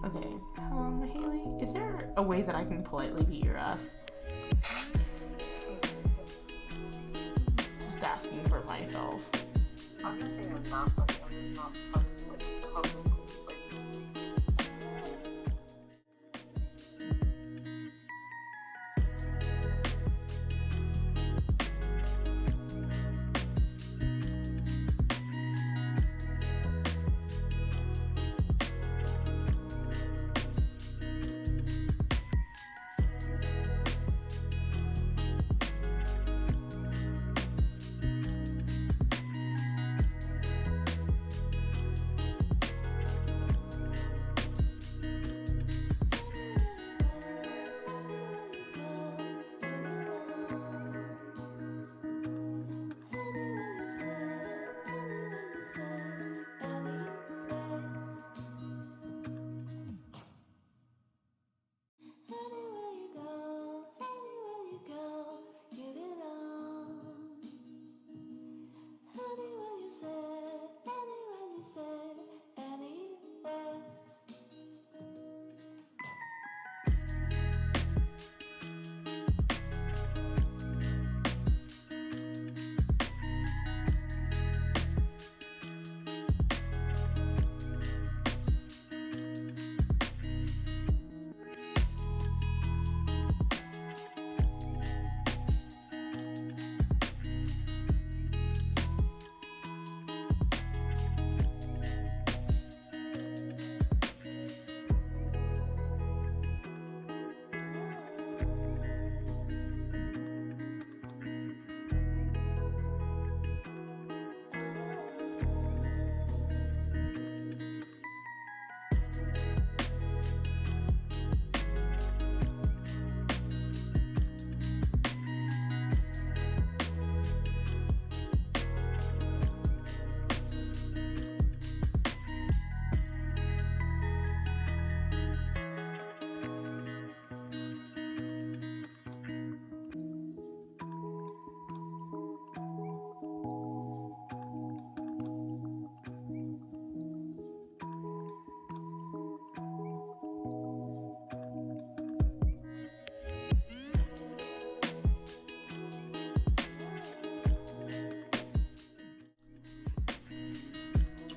Okay, Haley, is there a way that I can politely beat your ass? Just asking for myself. I'm just saying it's not funny. I'm just not fucking with totally cool.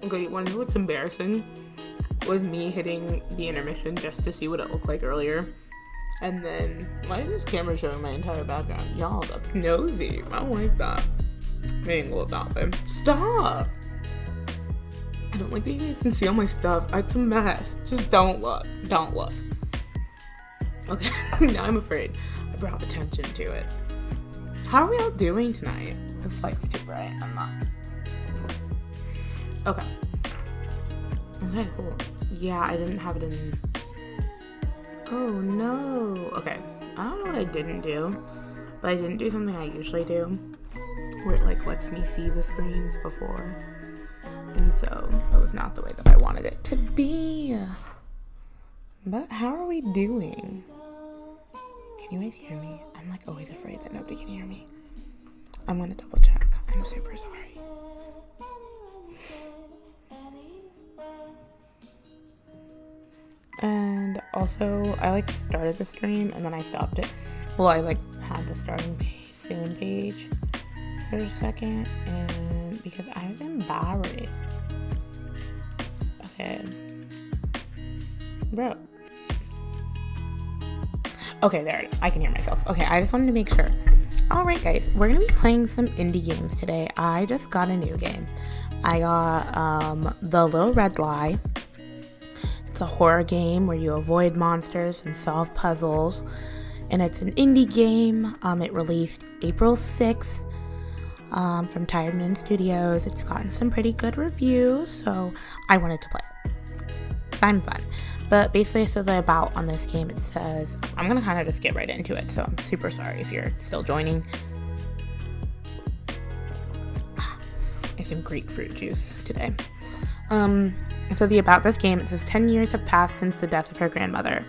Okay, you want to know what's embarrassing? Was me hitting the intermission just to see what it looked like earlier. And then, why is this camera showing my entire background? Y'all, that's nosy. I don't like that. Angle it that way. Stop! I don't like that you guys can see all my stuff. It's a mess. Just don't look. Don't look. Okay, now I'm afraid. I brought attention to it. How are we all doing tonight? This light's too bright. I'm not. Okay. Okay, cool. Yeah, I didn't have it in... Oh, no. Okay. I don't know what I didn't do, but I didn't do something I usually do, where it, like, lets me see the screens before. And so, it was not the way that I wanted it to be. But how are we doing? Can you guys hear me? I'm, like, always afraid that nobody can hear me. I'm gonna double check. I'm super sorry. And also, I like started the stream and then I stopped it. Well, I like had the starting soon page for a second, and because I was embarrassed. Okay, bro. Okay, there it is. I can hear myself. Okay, I just wanted to make sure. All right, guys, we're gonna be playing some indie games today. I just got a new game. I got The Little Red Lie. It's a horror game where you avoid monsters and solve puzzles, and it's an indie game. It released April 6th from Tired Moon Studios. It's gotten some pretty good reviews, so I wanted to play it. I'm fun. But basically, so the about on this game, it says, I'm gonna kind of just get right into it, so I'm super sorry if you're still joining. I some grapefruit juice today. So the about this game, it says 10 years have passed since the death of her grandmother.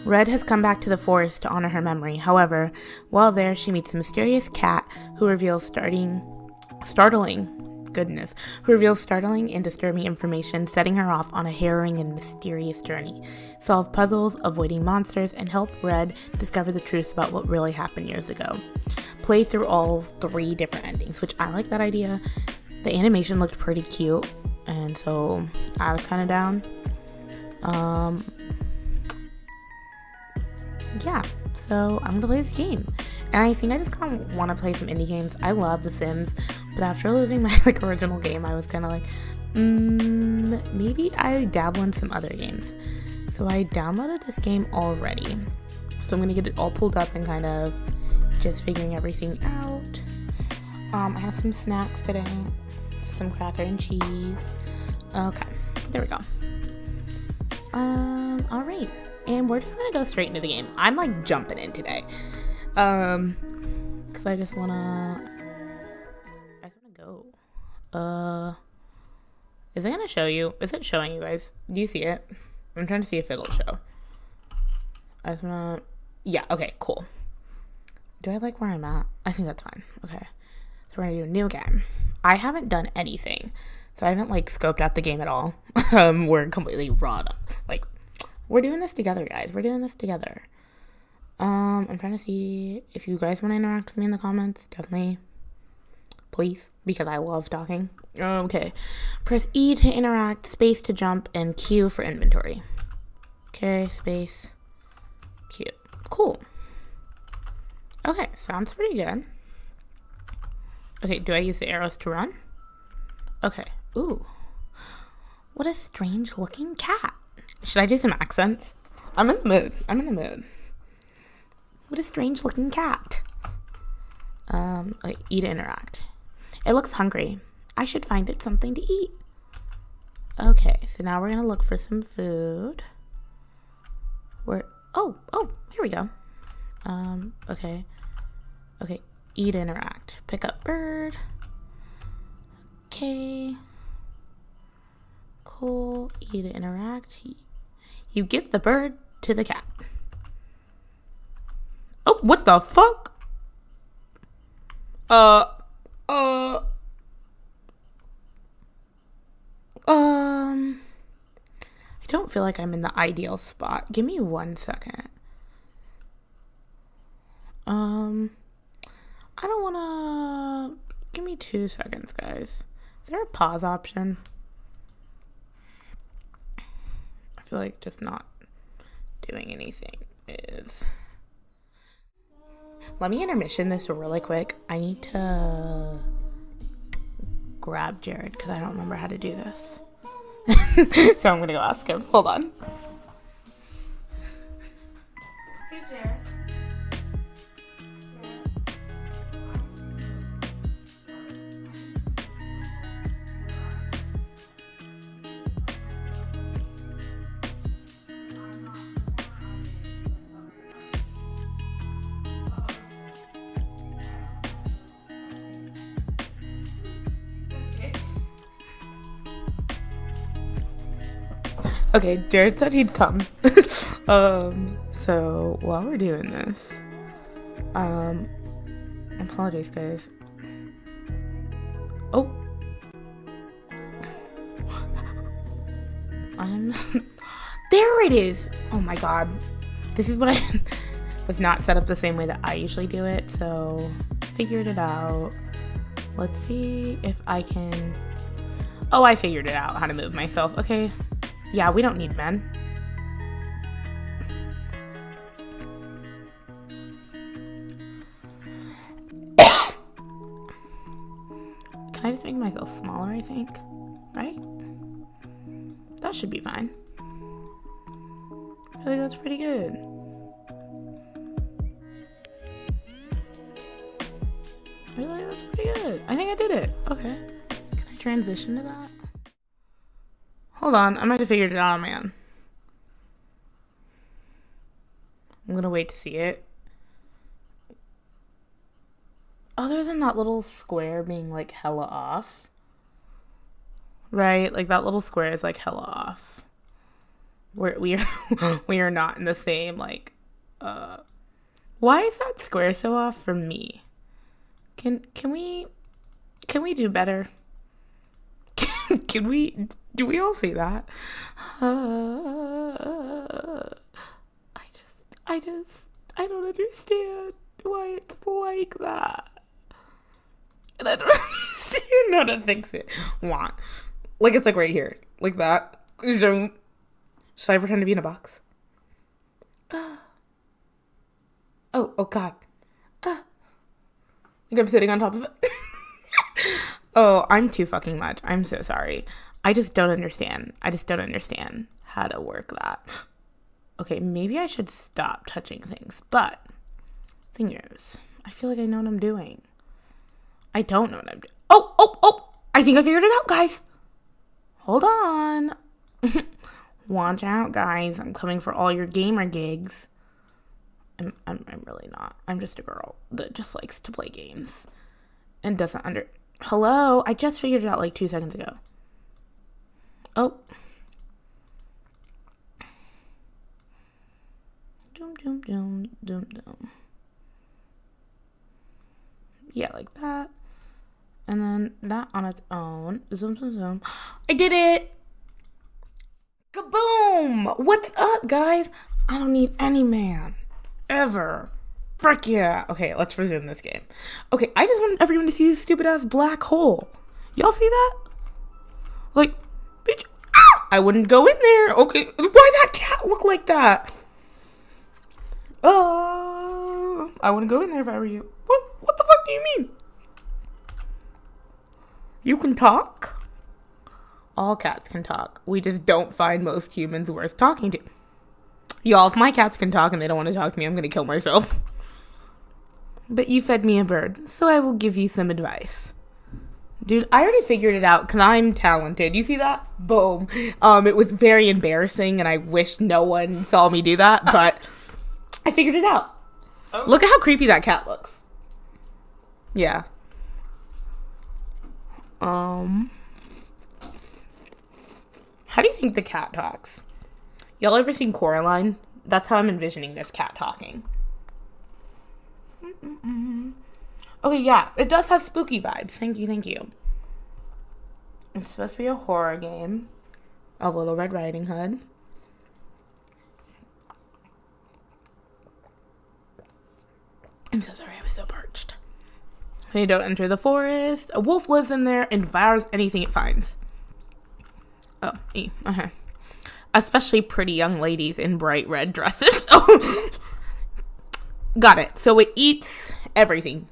Red has come back to the forest to honor her memory. However, while there, she meets a mysterious cat who reveals startling goodness, who reveals startling and disturbing information, setting her off on a harrowing and mysterious journey. Solve puzzles, avoiding monsters, and help Red discover the truth about what really happened years ago. Play through all 3 different endings, which I like that idea. The animation looked pretty cute, and so I was kind of down. Yeah, so I'm gonna play this game. And I think I just kind of want to play some indie games. I love The Sims, but after losing my original game, I was kind of like, maybe I dabble in some other games. So I downloaded this game already. So I'm gonna get it all pulled up and kind of just figuring everything out. I have some snacks today, some cracker and cheese. Okay, there we go. All right, and we're just gonna go straight into the game. I'm like jumping in today. Cause I just wanna go. Is it gonna show you? Is it showing you guys? Do you see it? I'm trying to see if it'll show. I just wanna, yeah, okay, cool. Do I like where I'm at? I think that's fine. Okay. So we're gonna do a new game. I haven't done anything. So I haven't like scoped out the game at all. We're completely raw. Like, we're doing this together, guys. We're doing this together. I'm trying to see if you guys want to interact with me in the comments. Definitely, please, because I love talking. Okay, press E to interact, space to jump, and Q for inventory. Okay, space, Q. Cool. Okay, sounds pretty good. Okay, do I use the arrows to run? Okay. Ooh, what a strange looking cat. Should I do some accents? I'm in the mood. What a strange looking cat. Okay, E to interact. It looks hungry. I should find it something to eat. Okay, so now we're gonna look for some food. Oh, here we go. Okay, E to interact. Pick up bird. Okay. Cool. E to interact. You give the bird to the cat. Oh, what the fuck? I don't feel like I'm in the ideal spot. Give me 1 second. I don't wanna, give me 2 seconds, guys. Is there a pause option? I feel like just not doing anything is. Let me intermission this really quick. I need to grab Jared because I don't remember how to do this. So I'm gonna go ask him. Hold on. Hey, Jared. Okay, Jared said he'd come. So while we're doing this, I apologize, guys. Oh, there it is. Oh my god, this is what I was not set up the same way that I usually do it. So figured it out. Let's see if I can. Oh, I figured it out how to move myself. Okay. Yeah, we don't need men. Can I just make myself smaller, I think? Right? That should be fine. I feel like that's pretty good. I feel like that's pretty good. I think I did it. Okay. Can I transition to that? Hold on, I might have figured it out on my own. I'm gonna wait to see it. Other than that little square being like hella off. Right? Like that little square is like hella off. We are not in the same like why is that square so off from me? Can we do better? Do we all see that? I don't understand why it's like that. And I don't understand how to fix it. Want. Like, it's like right here. Like that. Should I pretend to be in a box? Oh God. Like I'm sitting on top of it. Oh, I'm too fucking much. I'm so sorry. I just don't understand. How to work that. Okay, maybe I should stop touching things. But, thing is, I feel like I know what I'm doing. I don't know what I'm doing. Oh! I think I figured it out, guys. Hold on. Watch out, guys. I'm coming for all your gamer gigs. I'm really not. I'm just a girl that just likes to play games and doesn't Hello? I just figured it out like 2 seconds ago. Oh. Dum. Yeah, like that. And then that on its own. Zoom. I did it! Kaboom! What's up, guys? I don't need any man. Ever. Frick yeah. Okay, let's resume this game. Okay, I just want everyone to see this stupid ass black hole. Y'all see that? Like, bitch. I wouldn't go in there. Okay, why that cat look like that? I wouldn't go in there if I were you. What the fuck do you mean? You can talk? All cats can talk. We just don't find most humans worth talking to. Y'all, if my cats can talk and they don't want to talk to me, I'm going to kill myself. But you fed me a bird, so I will give you some advice. Dude, I already figured it out because I'm talented. You see that? Boom. It was very embarrassing and I wish no one saw me do that, but I figured it out. Okay. Look at how creepy that cat looks. Yeah. How do you think the cat talks? Y'all ever seen Coraline? That's how I'm envisioning this cat talking. Okay, yeah, it does have spooky vibes. Thank you. It's supposed to be a horror game of Little Red Riding Hood. I'm so sorry, I was so parched. They don't enter the forest. A wolf lives in there and devours anything it finds. Oh, okay. Especially pretty young ladies in bright red dresses. Got it. So it eats everything.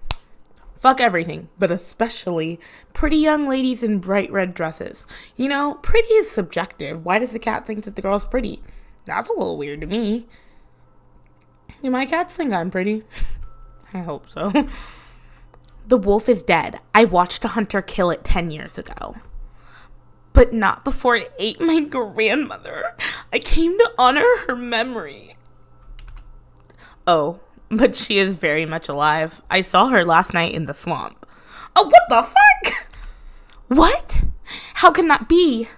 Fuck everything. But especially pretty young ladies in bright red dresses. You know, pretty is subjective. Why does the cat think that the girl's pretty? That's a little weird to me. Do my cats think I'm pretty? I hope so. The wolf is dead. I watched a hunter kill it 10 years ago. But not before it ate my grandmother. I came to honor her memory. Oh, but she is very much alive. I saw her last night in the swamp. Oh, what the fuck? What? How can that be?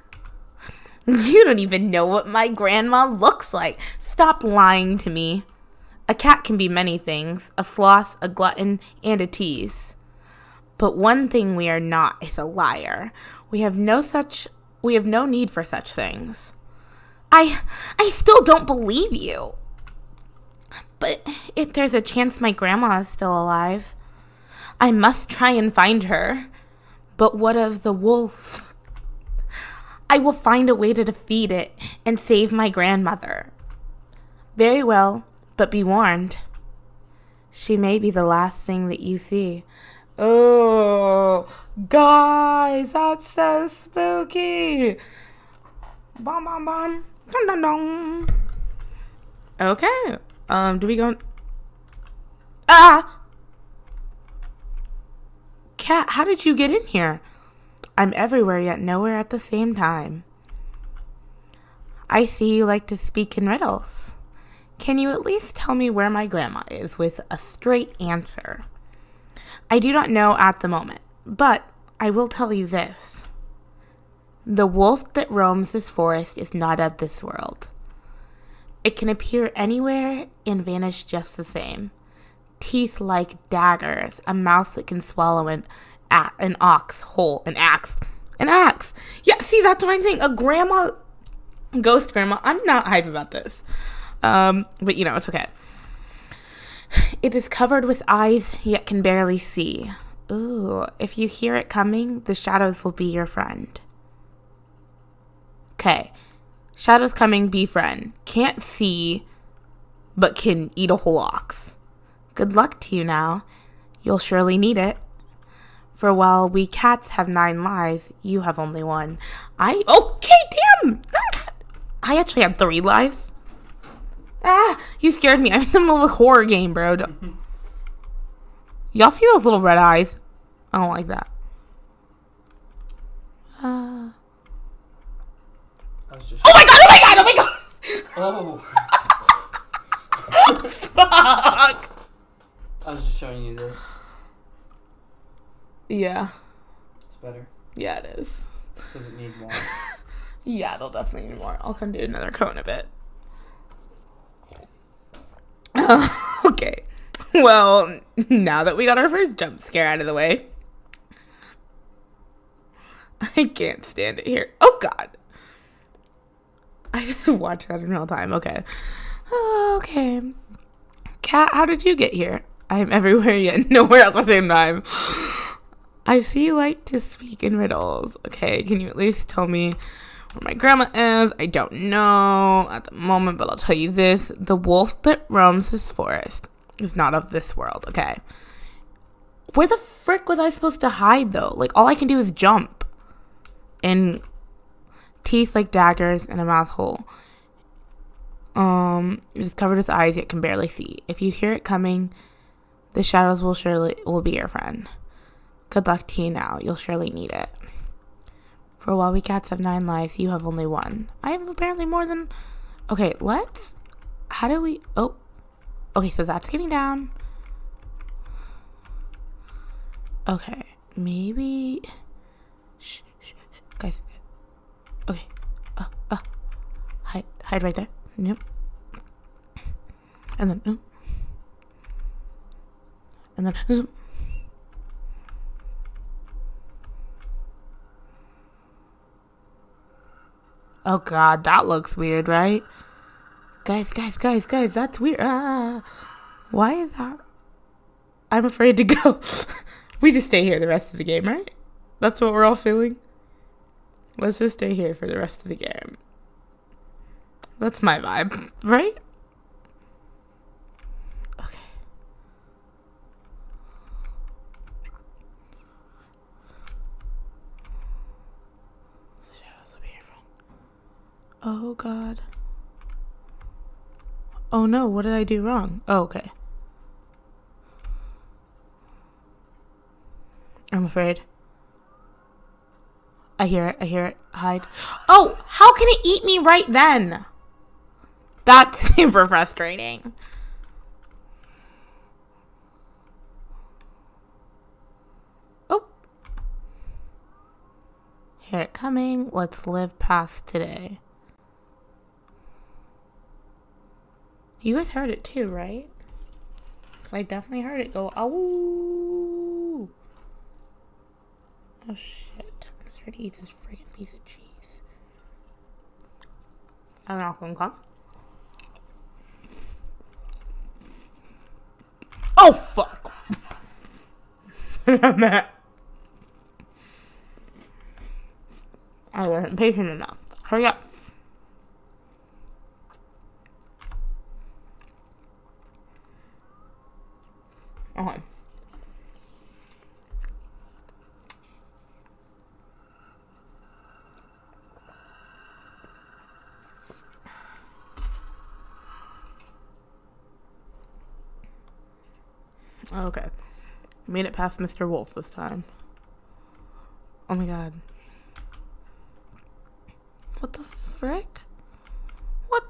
You don't even know what my grandma looks like. Stop lying to me. A cat can be many things. A sloth, a glutton, and a tease. But one thing we are not is a liar. We have no need for such things. I still don't believe you. But if there's a chance my grandma is still alive, I must try and find her. But what of the wolf? I will find a way to defeat it and save my grandmother. Very well, but be warned. She may be the last thing that you see. Oh, guys, that's so spooky. Bom, bom, bom. Dun, dun, dun. Okay. Do we go? Cat, how did you get in here? I'm everywhere yet nowhere at the same time. I see you like to speak in riddles. Can you at least tell me where my grandma is with a straight answer? I do not know at the moment, but I will tell you this. The wolf that roams this forest is not of this world. It can appear anywhere and vanish just the same. Teeth like daggers, a mouth that can swallow an ox whole, an axe. An axe. Yeah, see, that's what I'm saying. A grandma, ghost grandma. I'm not hype about this. But you know, it's okay. It is covered with eyes, yet can barely see. Ooh, if you hear it coming, the shadows will be your friend. Okay. Shadows coming, be friend. Can't see, but can eat a whole ox. Good luck to you now. You'll surely need it. For while we cats have 9 lives, you have only 1. Okay, damn! I actually have 3 lives. You scared me. I'm in the middle of a horror game, bro. Y'all see those little red eyes? I don't like that. Oh my god, oh my god, oh my god! Oh. Fuck! I was just showing you this. Yeah. It's better. Yeah, it is. Does it need more? Yeah, it'll definitely need more. I'll come do another coat in a bit. Okay. Well, now that we got our first jump scare out of the way, I can't stand it here. Oh, God. I just watched that in real time. Okay. Okay. Cat, how did you get here? I am everywhere yet nowhere at the same time. I see you like to speak in riddles. Okay, can you at least tell me where my grandma is? I don't know at the moment, but I'll tell you this. The wolf that roams this forest is not of this world, okay? Where the frick was I supposed to hide, though? Like, all I can do is jump. And teeth like daggers and a mouth hole. It is covered with eyes, yet can barely see. If you hear it coming, the shadows will be your friend. Good luck to you now. You'll surely need it. For while we cats have 9 lives, you have only 1. I have apparently more than... Okay, how do we... Oh. Okay, so that's getting down. Okay, maybe... Shh. Guys. Okay. Hide right there. Yep. And then... And then... Oh, God, that looks weird, right? Guys, that's weird. Why is that? I'm afraid to go. We just stay here the rest of the game, right? That's what we're all feeling. Let's just stay here for the rest of the game. That's my vibe, right? Okay. Shadows will be here from. Oh, God. Oh, no. What did I do wrong? Oh, okay. I'm afraid. I hear it. Hide. Oh, how can it eat me right then? That's super frustrating. Oh. Hear it coming. Let's live past today. You guys heard it too, right? 'Cause I definitely heard it go, ow. Oh, shit. I'm just ready to eat this freaking piece of cheese. I'm not gonna come. Oh, fuck. I'm mad. I wasn't patient enough. Hurry up. Okay. Okay. Made it past Mr. Wolf this time. Oh my god. What the frick? What?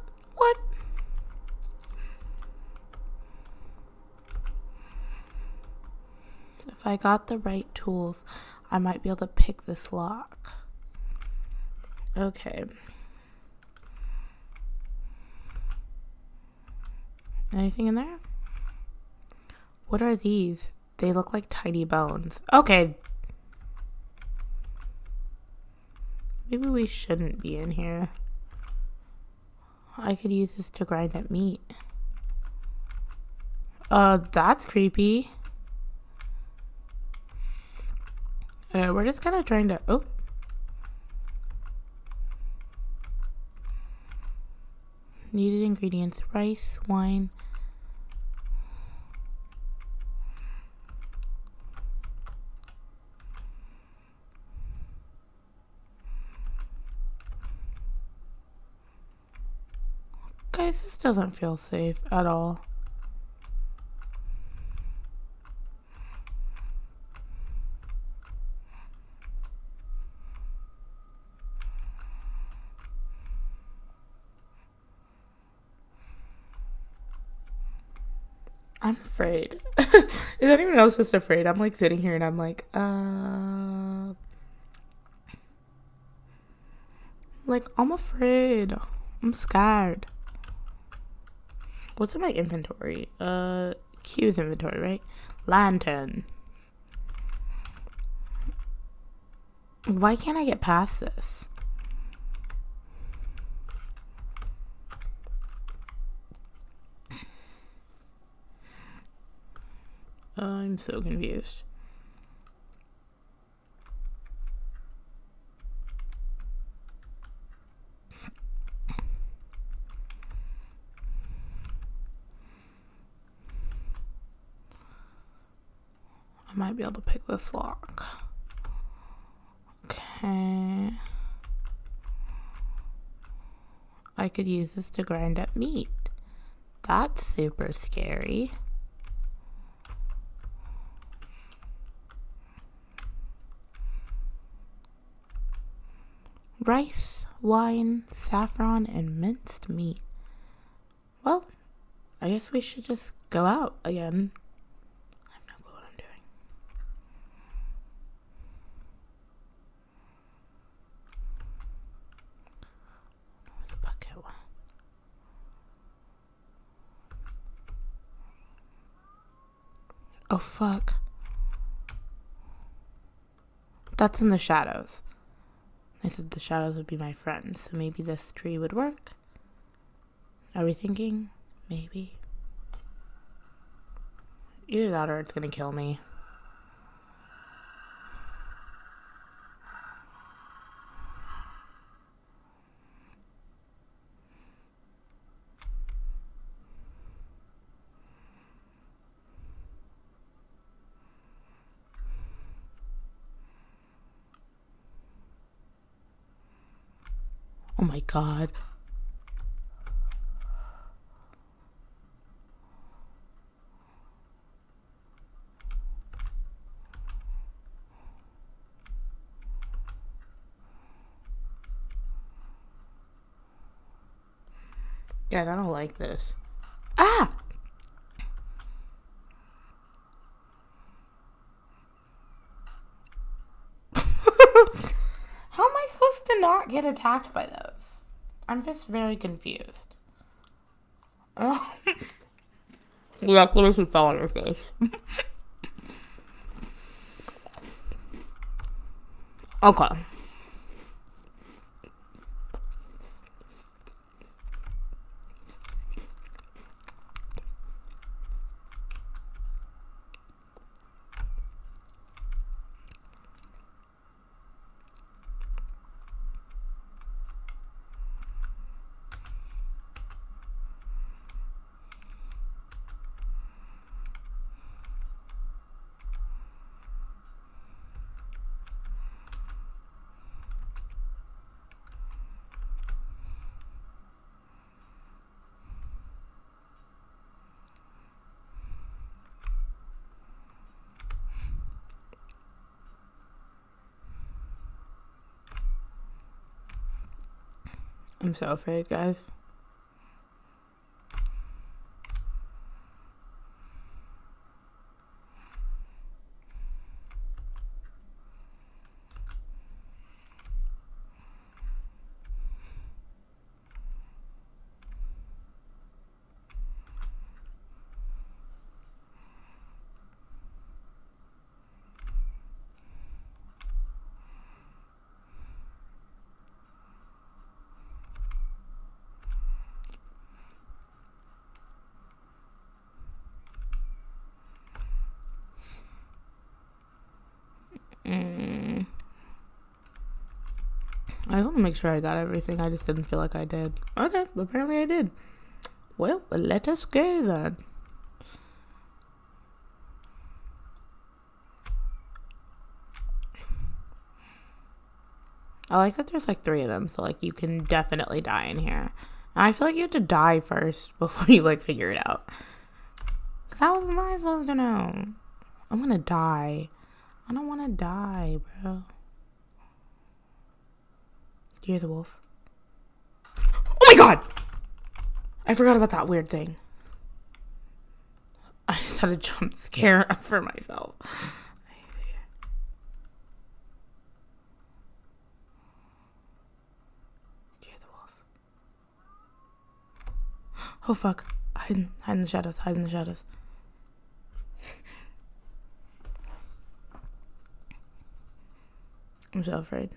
If I got the right tools, I might be able to pick this lock. Okay. Anything in there? What are these? They look like tiny bones. Okay. Maybe we shouldn't be in here. I could use this to grind up meat. That's creepy. We're just kind of trying to... Oh. Needed ingredients: rice, wine. Guys, this doesn't feel safe at all. I'm afraid. Is anyone else just afraid? I'm like sitting here and I'm like, I'm afraid. I'm scared. What's in my inventory? Q's inventory, right? Lantern. Why can't I get past this? I'm so confused. I might be able to pick this lock. Okay. I could use this to grind up meat. That's super scary. Rice, wine, saffron, and minced meat. Well, I guess we should just go out again. I have no clue what I'm doing. Where's the bucket one? Oh, fuck. That's in the shadows. I said the shadows would be my friends, so maybe this tree would work. Are we thinking? Maybe. Either that or it's gonna kill me. Oh my god. Guys, I don't like this. Ah! How am I supposed to not get attacked by those? I'm just very confused. Oh. That literally fell on her face. Okay. I'm so afraid, guys. I want to make sure I got everything. I just didn't feel like I did. Okay, apparently I did. Well, let us go then. I like that there's like 3 of them, so like you can definitely die in here. And I feel like you have to die first before you like figure it out. Cause how was I supposed to know? I'm gonna die. I don't want to die, bro. Do you hear the wolf? Oh my god! I forgot about that weird thing. I just had a jump scare for myself. Oh fuck. Hide in the shadows. Hide in the shadows. I'm so afraid.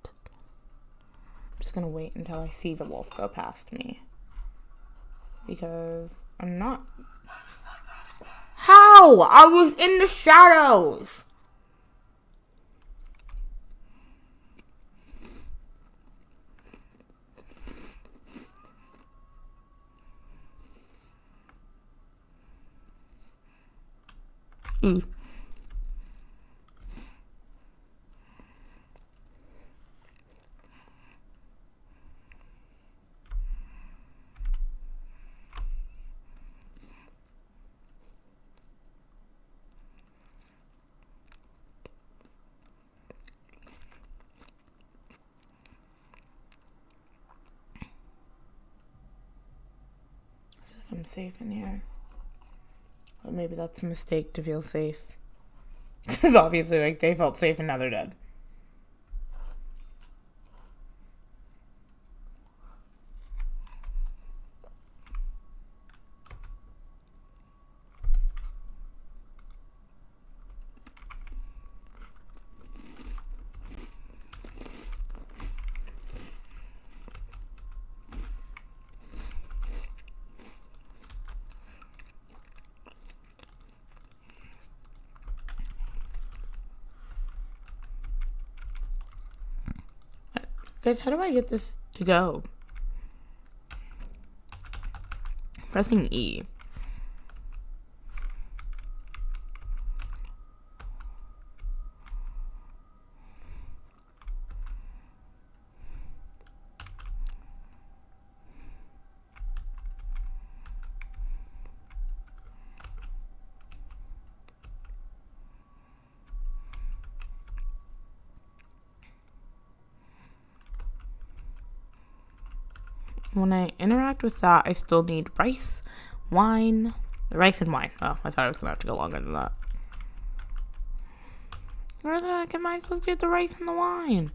I'm just gonna wait until I see the wolf go past me. Because I'm not... How? I was in the shadows! I feel like I'm safe in here. Or maybe that's a mistake to feel safe. Because obviously, like, they felt safe and now they're dead. Guys, how do I get this to go? Pressing E. When I interact with that, I still need rice, wine, rice and wine. Oh, I thought I was going to have to go longer than that. Where the heck am I supposed to get the rice and the wine?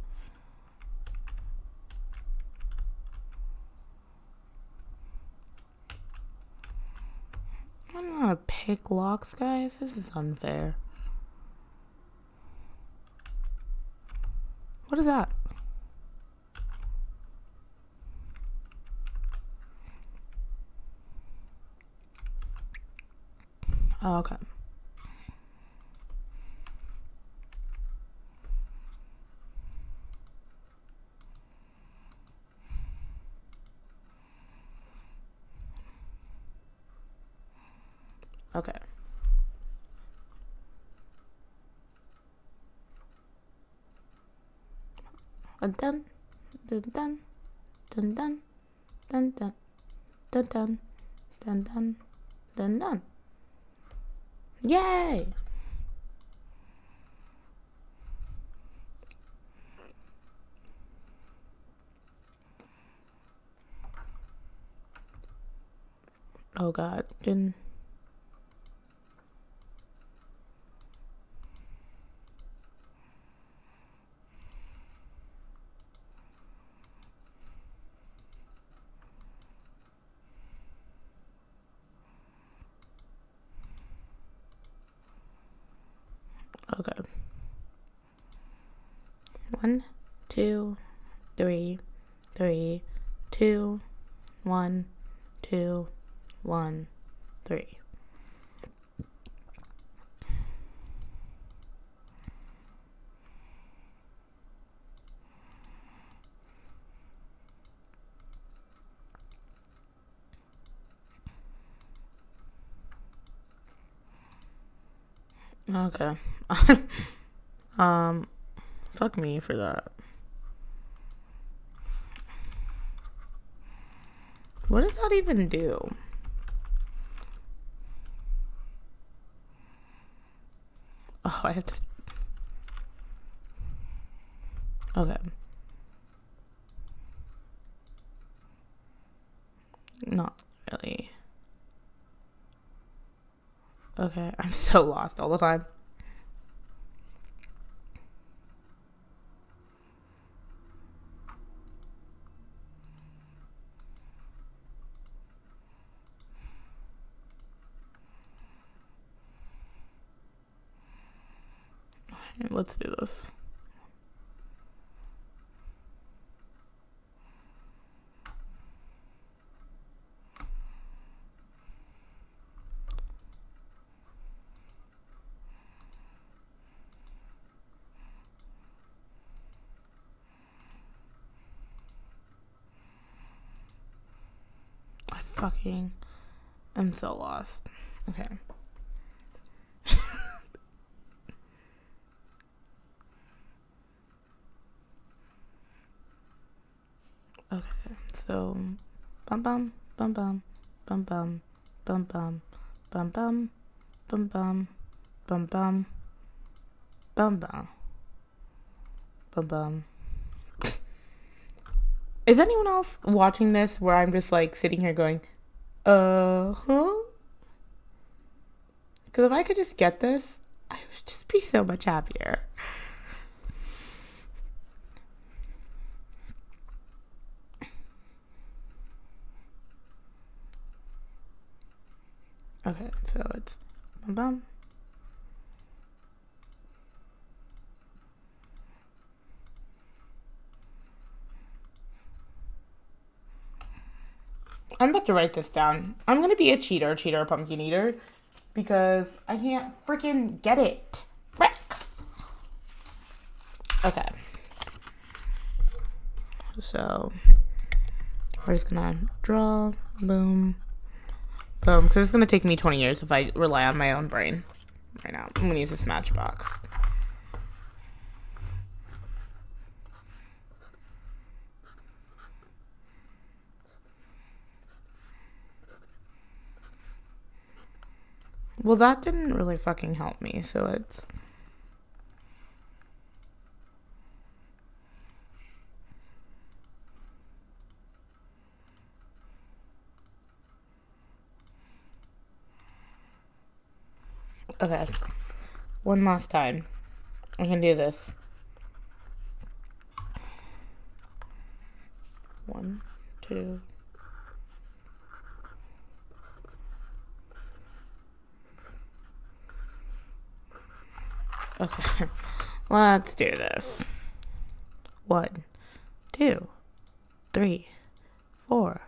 I don't know how to pick locks, guys. This is unfair. What is that? Oh, okay. Okay. Dun dun dun dun dun dun dun dun dun dun dun dun dun dun. Yay! Oh god, didn't... Okay. 1, 2, 3, 3, 2, 1, 2, 1, 3. Okay. um, fuck me for that. What does that even do? Oh, I have to. Okay. Not really. Okay, I'm so lost all the time. Let's do this. I'm so lost. Okay. Okay, so bum bum bum bum bum bum bum bum bum bum bum bum bum bum bum bum bum bum. Is anyone else watching this where I'm just like sitting here going, huh? Because if I could just get this, I would just be so much happier. Okay, so it's bum bum. I'm about to write this down. I'm gonna be a cheater, pumpkin eater, because I can't freaking get it. Frick. Okay. So we're just gonna draw, boom, boom, because it's gonna take me 20 years if I rely on my own brain. Right now, I'm gonna use this matchbox. Well, that didn't really fucking help me, so it's... Okay. One last time. I can do this. 1, 2. Okay. Let's do this. 1, 2, 3, 4,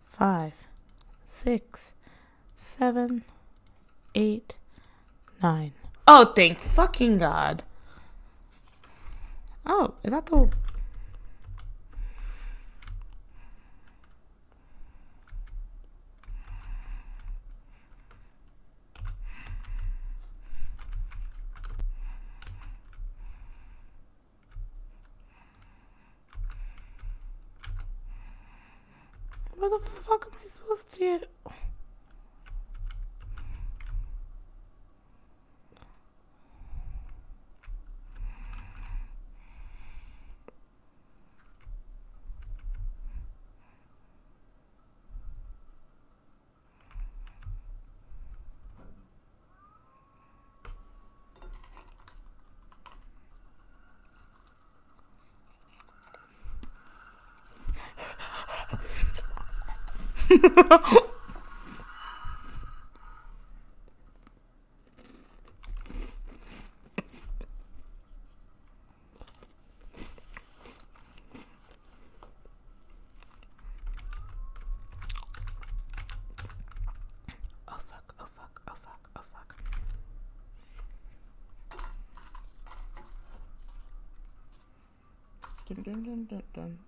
5, 6, 7, 8, 9. Oh, thank fucking God. Oh, is that the... Where the fuck am I supposed to get? Oh fuck, oh fuck, oh fuck, oh fuck. Dun dun dun dun dun.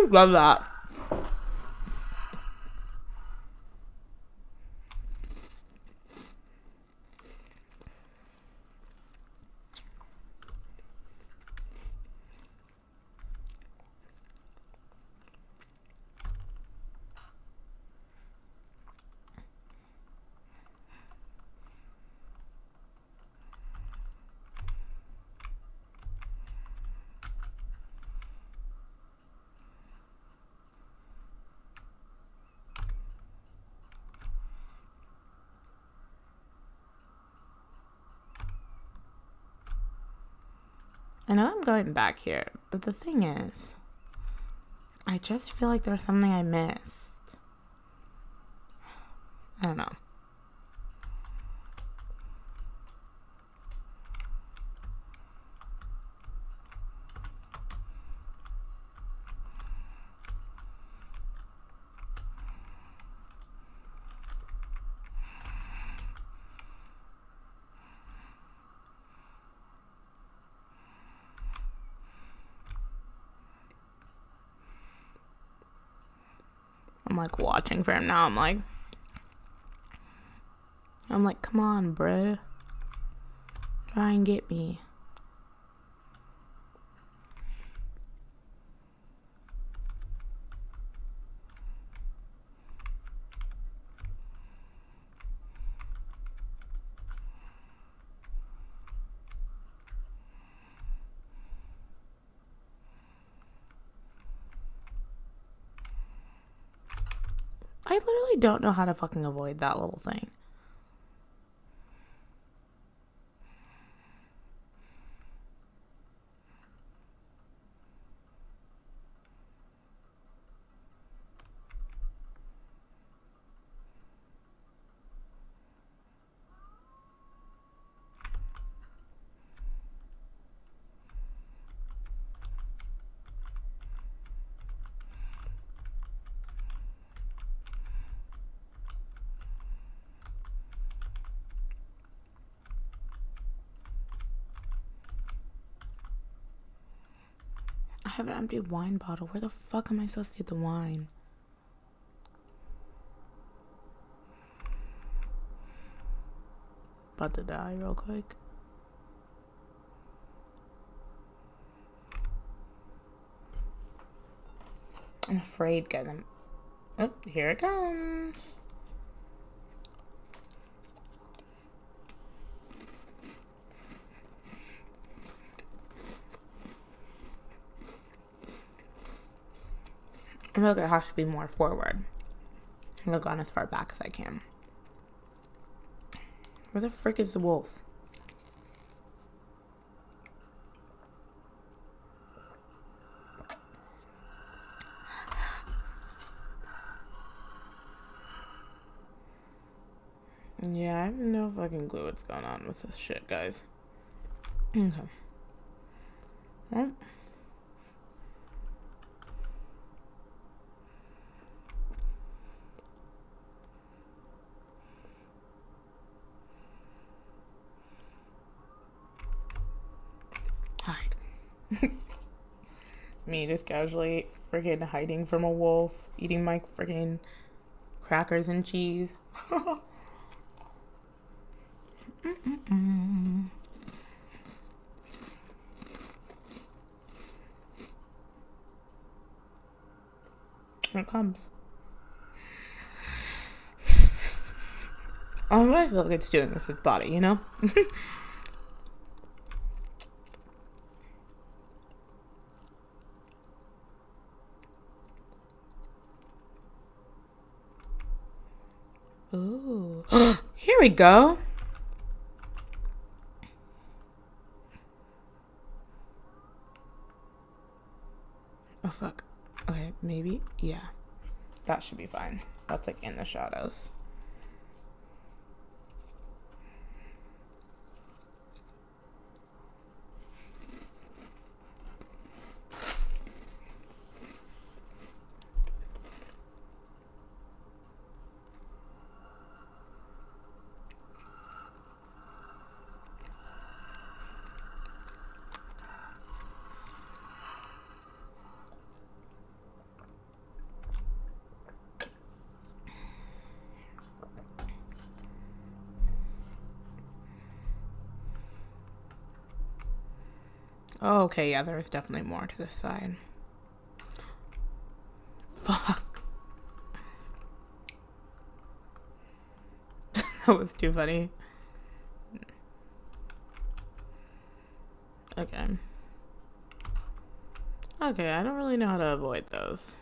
Love that. I know I'm going back here, but the thing is, I just feel like there's something I missed. I don't know. I'm like watching for him now. I'm like, come on, bruh. Try and get me. I literally don't know how to fucking avoid that little thing. I have an empty wine bottle. Where the fuck am I supposed to get the wine? About to die real quick. I'm afraid, guys. Oh, here it comes. I feel like it has to be more forward. I've gone as far back as I can. Where the frick is the wolf? Yeah, I have no fucking clue what's going on with this shit, guys. Okay. Well. Hide. Me just casually freaking hiding from a wolf, eating my freaking crackers and cheese. Here it comes. I don't know what I feel like it's doing with its body, you know? Ooh. Here we go. Oh, fuck. Okay, maybe. Yeah. That should be fine. That's like in the shadows. Oh, okay, yeah, there's definitely more to this side. Fuck. That was too funny. Okay. Okay, I don't really know how to avoid those.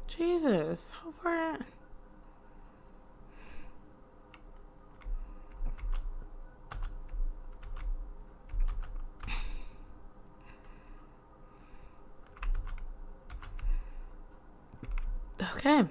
Jesus, how far? Okay.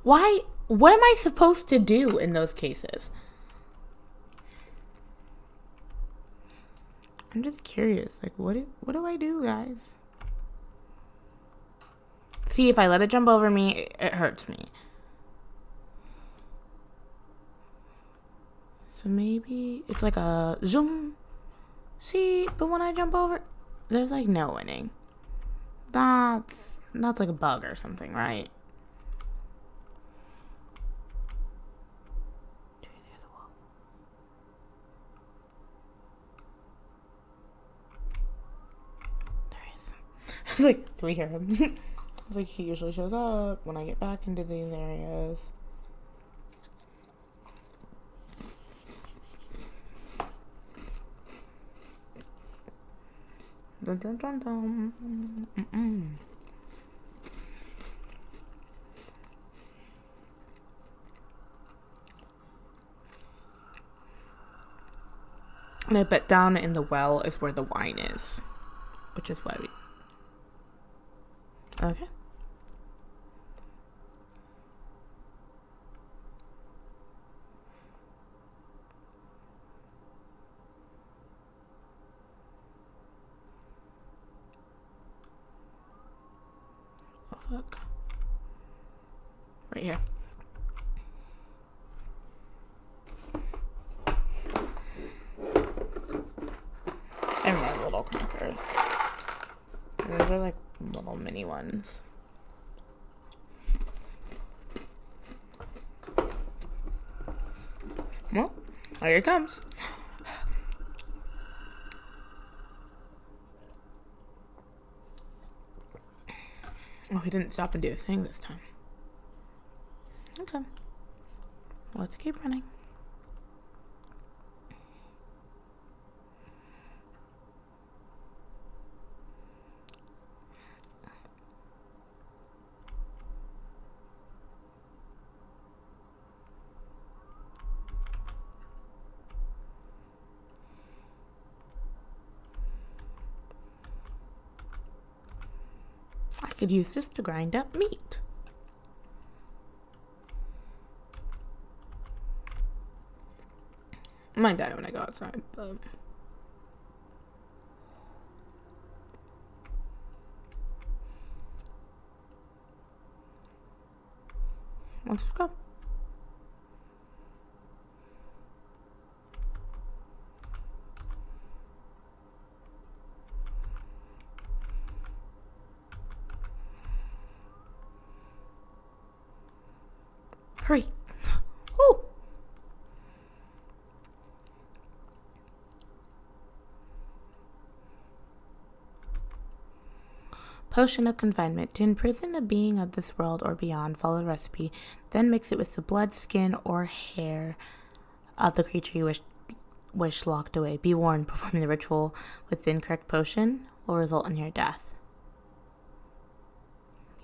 Why? What am I supposed to do in those cases? I'm just curious. Like, what do I do, guys? See, if I let it jump over me, it hurts me. So maybe it's like a zoom. See, but when I jump over, there's like no winning. That's like a bug or something, right? It's like, do we hear him? It's like he usually shows up when I get back into these areas. Dun, dun, dun, dun. And I bet down in the well is where the wine is, which is why we... Okay. Oh, fuck. Right here. And my little crackers. Those are like little mini ones. Well, here it comes. Oh, he didn't stop and do a thing this time. Okay. Let's keep running. I could use this to grind up meat. I might die when I go outside, but... let's go. Hurry. Woo. Potion of confinement. To imprison a being of this world or beyond, follow the recipe. Then mix it with the blood, skin, or hair of the creature you wish locked away. Be warned, performing the ritual with the incorrect potion will result in your death.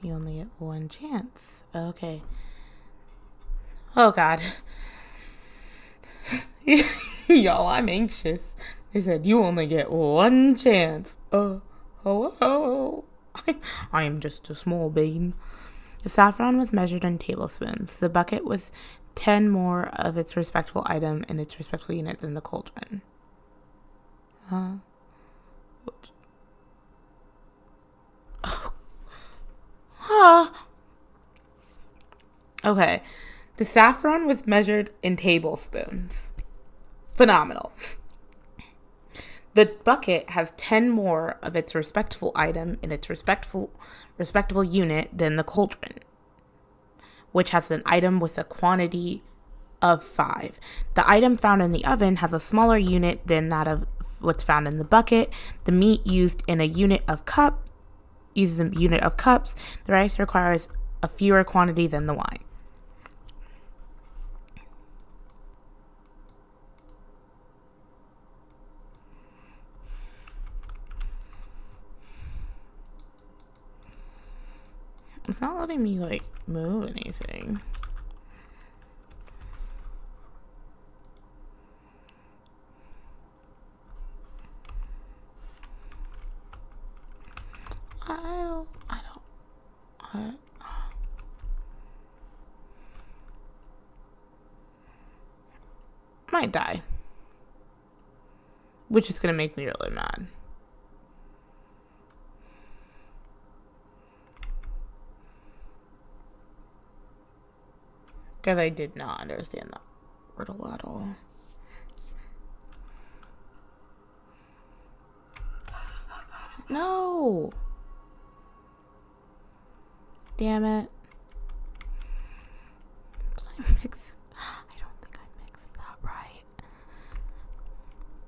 You only get one chance. Okay. Oh, God. Y'all, I'm anxious. They said, you only get one chance. Hello? I am just a small bean. The saffron was measured in tablespoons. The bucket was 10 more of its respectful item in its respectful unit than the cauldron. Okay. The saffron was measured in tablespoons. Phenomenal. The bucket has 10 more of its respectful item in its respectable unit than the cauldron, which has an item with a quantity of 5. The item found in the oven has a smaller unit than that of what's found in the bucket. The meat used in a unit of cups. The rice requires a fewer quantity than the wine. It's not letting me, like, move anything. Might die. Which is going to make me really mad. Because I did not understand that riddle at all. No! Damn it. I don't think I mixed that right.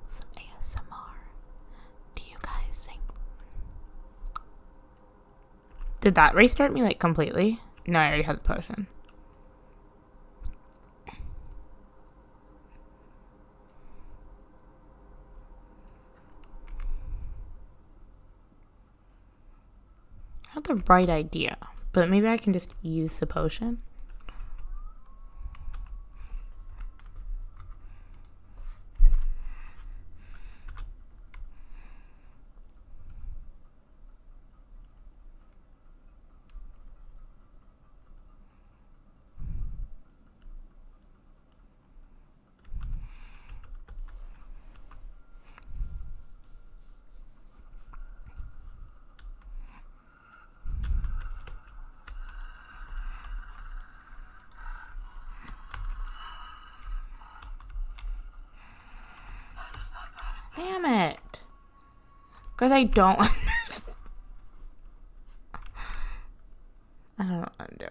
Some ASMR. Do you guys sing? Did that restart me, like, completely? No, I already had the potion. I had the right idea, but maybe I can just use the potion. Damn it. Because I don't understand. I don't know what I'm doing.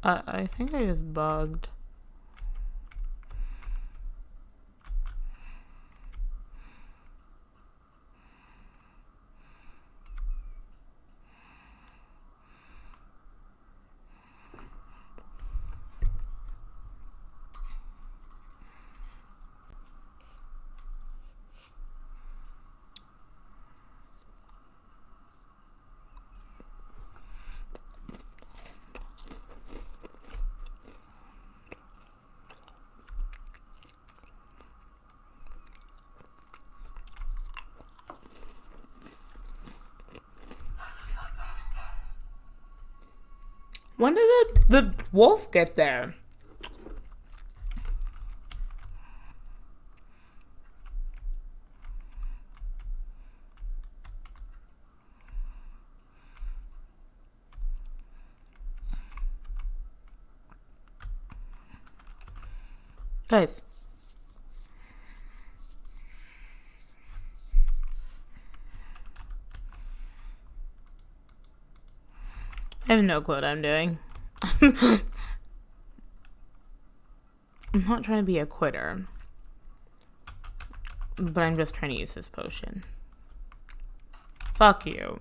I think I just bugged. When did the wolf get there? Guys, I have no clue what I'm doing. I'm not trying to be a quitter, but I'm just trying to use this potion. Fuck you.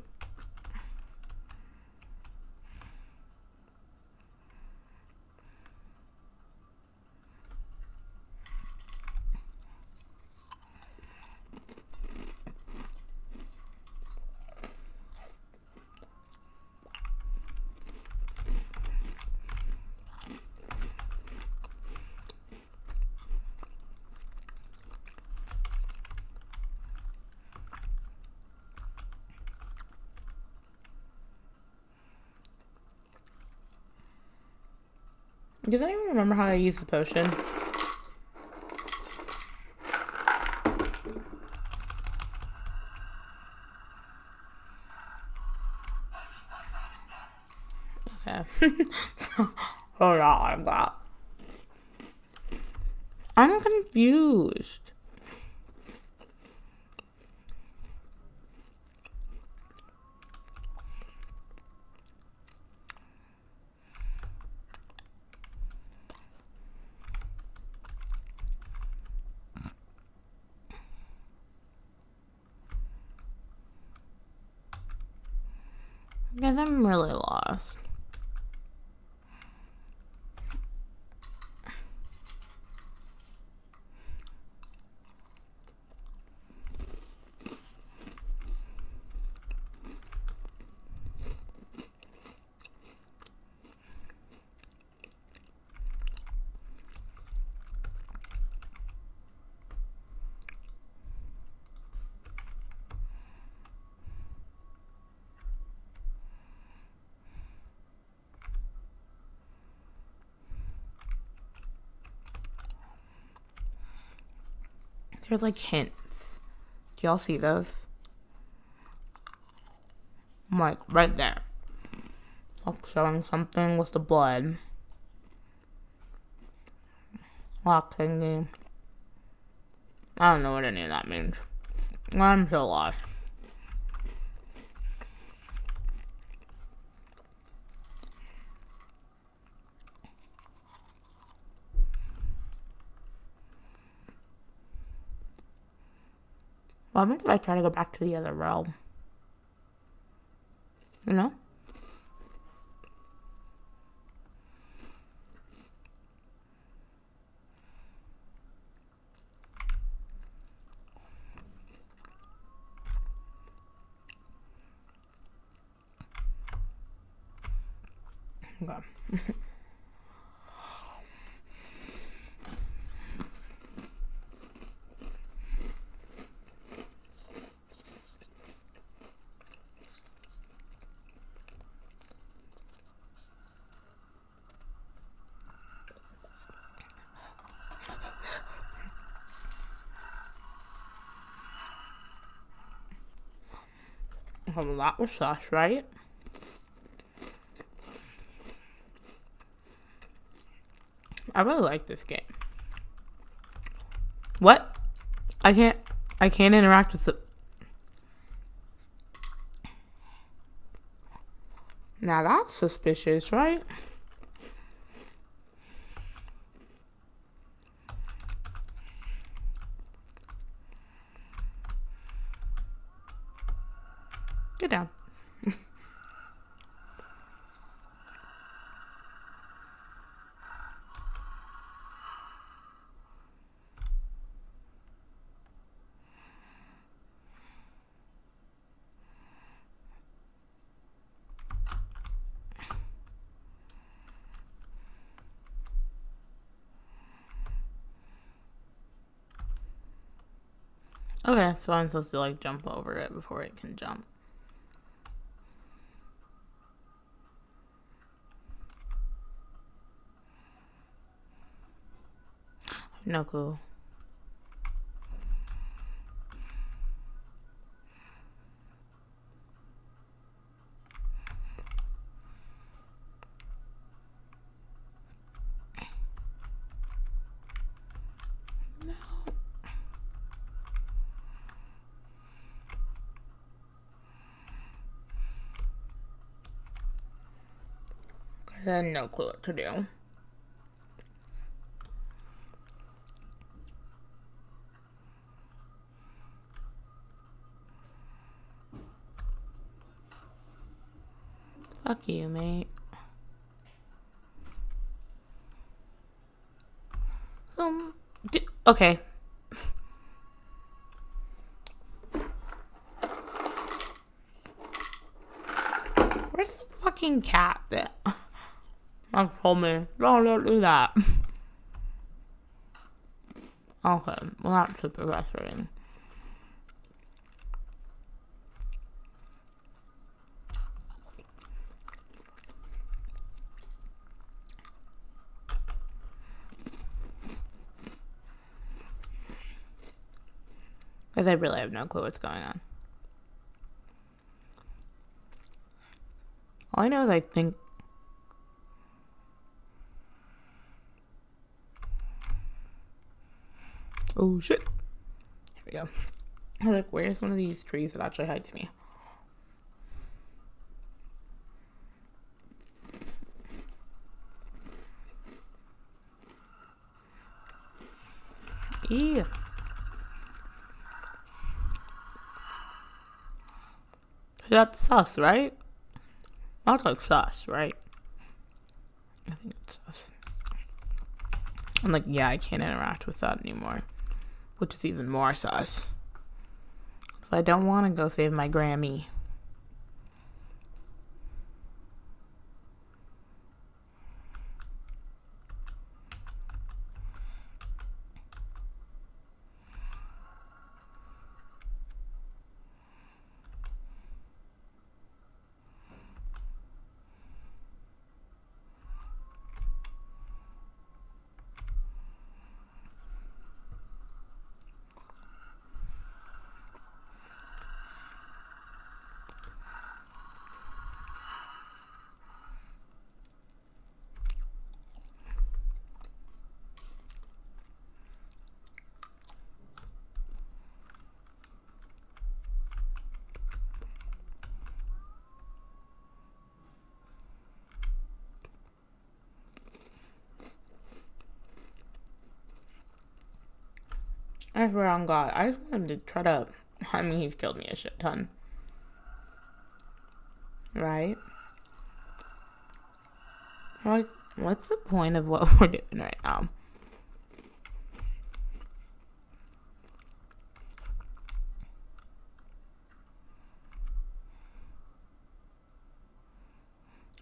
Does anyone remember how I use the potion? Okay. Oh, yeah, like that. I'm confused. Because I'm really lost. There's like hints. Do y'all see those? I'm like right there. Like showing something with the blood. Lock thingy. I don't know what any of that means. I'm so lost. Well, I think if I try to go back to the other realm. You know? Okay. Well, that was sus, right? I really like this game. What? I can't interact with the... Now that's suspicious, right? Get down. Okay, so I'm supposed to like jump over it before it can jump. No clue. I had no clue what to do. Fuck you, mate. Okay. Where's the fucking cat that told me, don't do that. Okay, well that's super frustrating. Because I really have no clue what's going on. All I know is I think... Oh, shit. Here we go. I was like, where's one of these trees that actually hides me? Ew. That's sus, right? That's like sus, right? I think it's sus. I'm like, yeah, I can't interact with that anymore. Which is even more sus. If I don't want to go save my Grammy. I swear on God, I just want him to try to... I mean, he's killed me a shit ton. Right? Like, what's the point of what we're doing right now?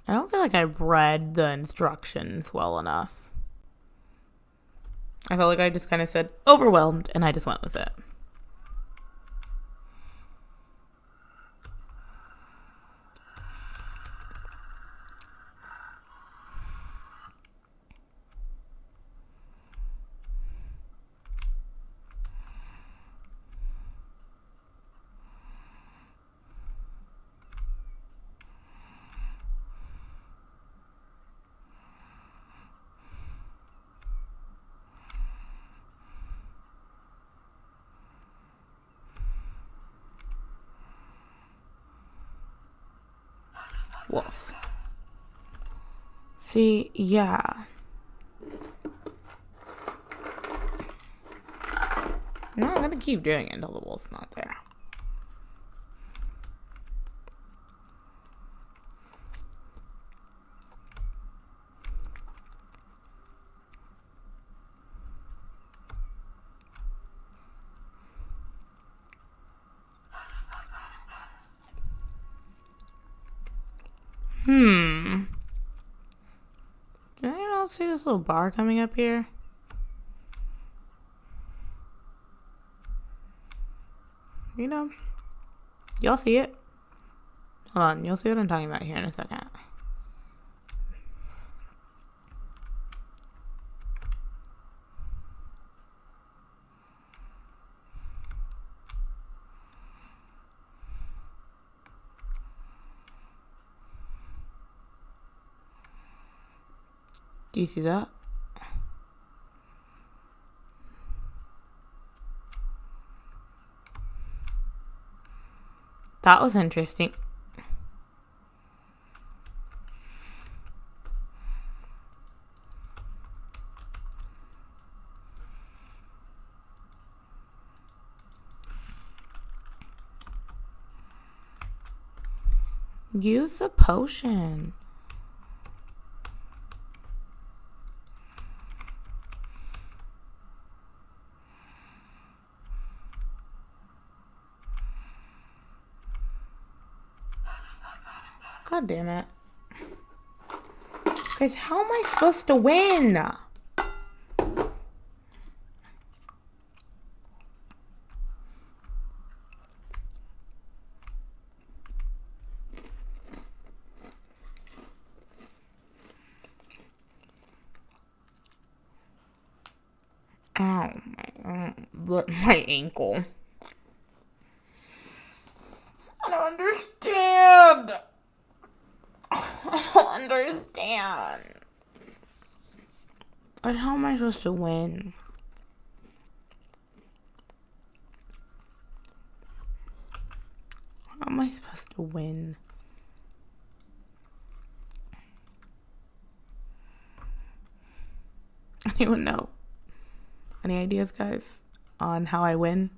I don't feel like I read the instructions well enough. I felt like I just kind of said overwhelmed and I just went with it. Wolf. See, yeah. No, I'm gonna keep doing it until the wolf's not there. Can anyone else see this little bar coming up here? You know? Y'all see it? Hold on, you'll see what I'm talking about here in a second. Do you see that? That was interesting. Use the potion. God damn it. Guys, how am I supposed to win? Ow, my ankle. I don't understand. I don't understand. And how am I supposed to win? How am I supposed to win? Anyone know? Any ideas, guys, on how I win?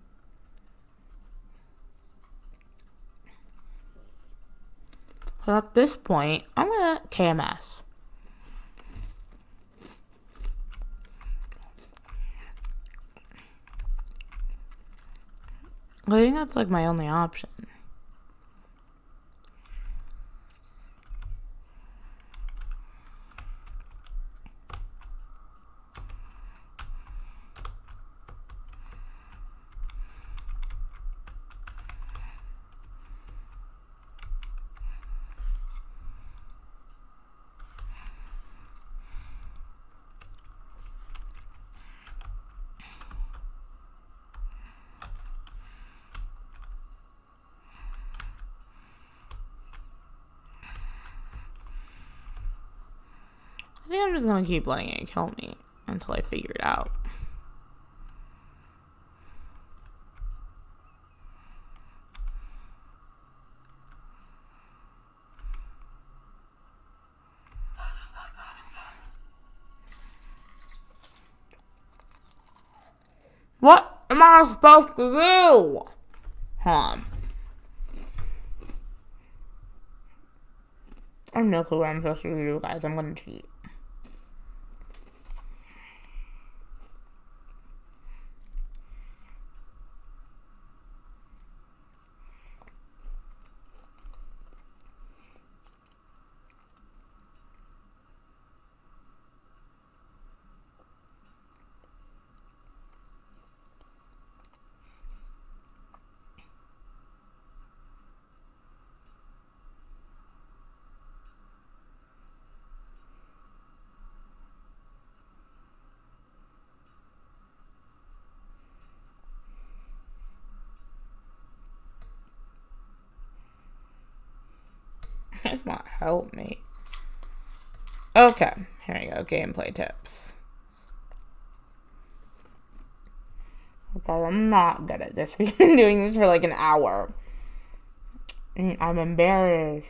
So at this point, I'm gonna KMS. I think that's like my only option. I think I'm just gonna keep letting it kill me until I figure it out. What am I supposed to do? I have no clue what I'm supposed to do, guys. I'm gonna cheat. This won't help me. Okay, here we go. Gameplay tips. Okay, I'm not good at this. We've been doing this for like an hour. I'm embarrassed.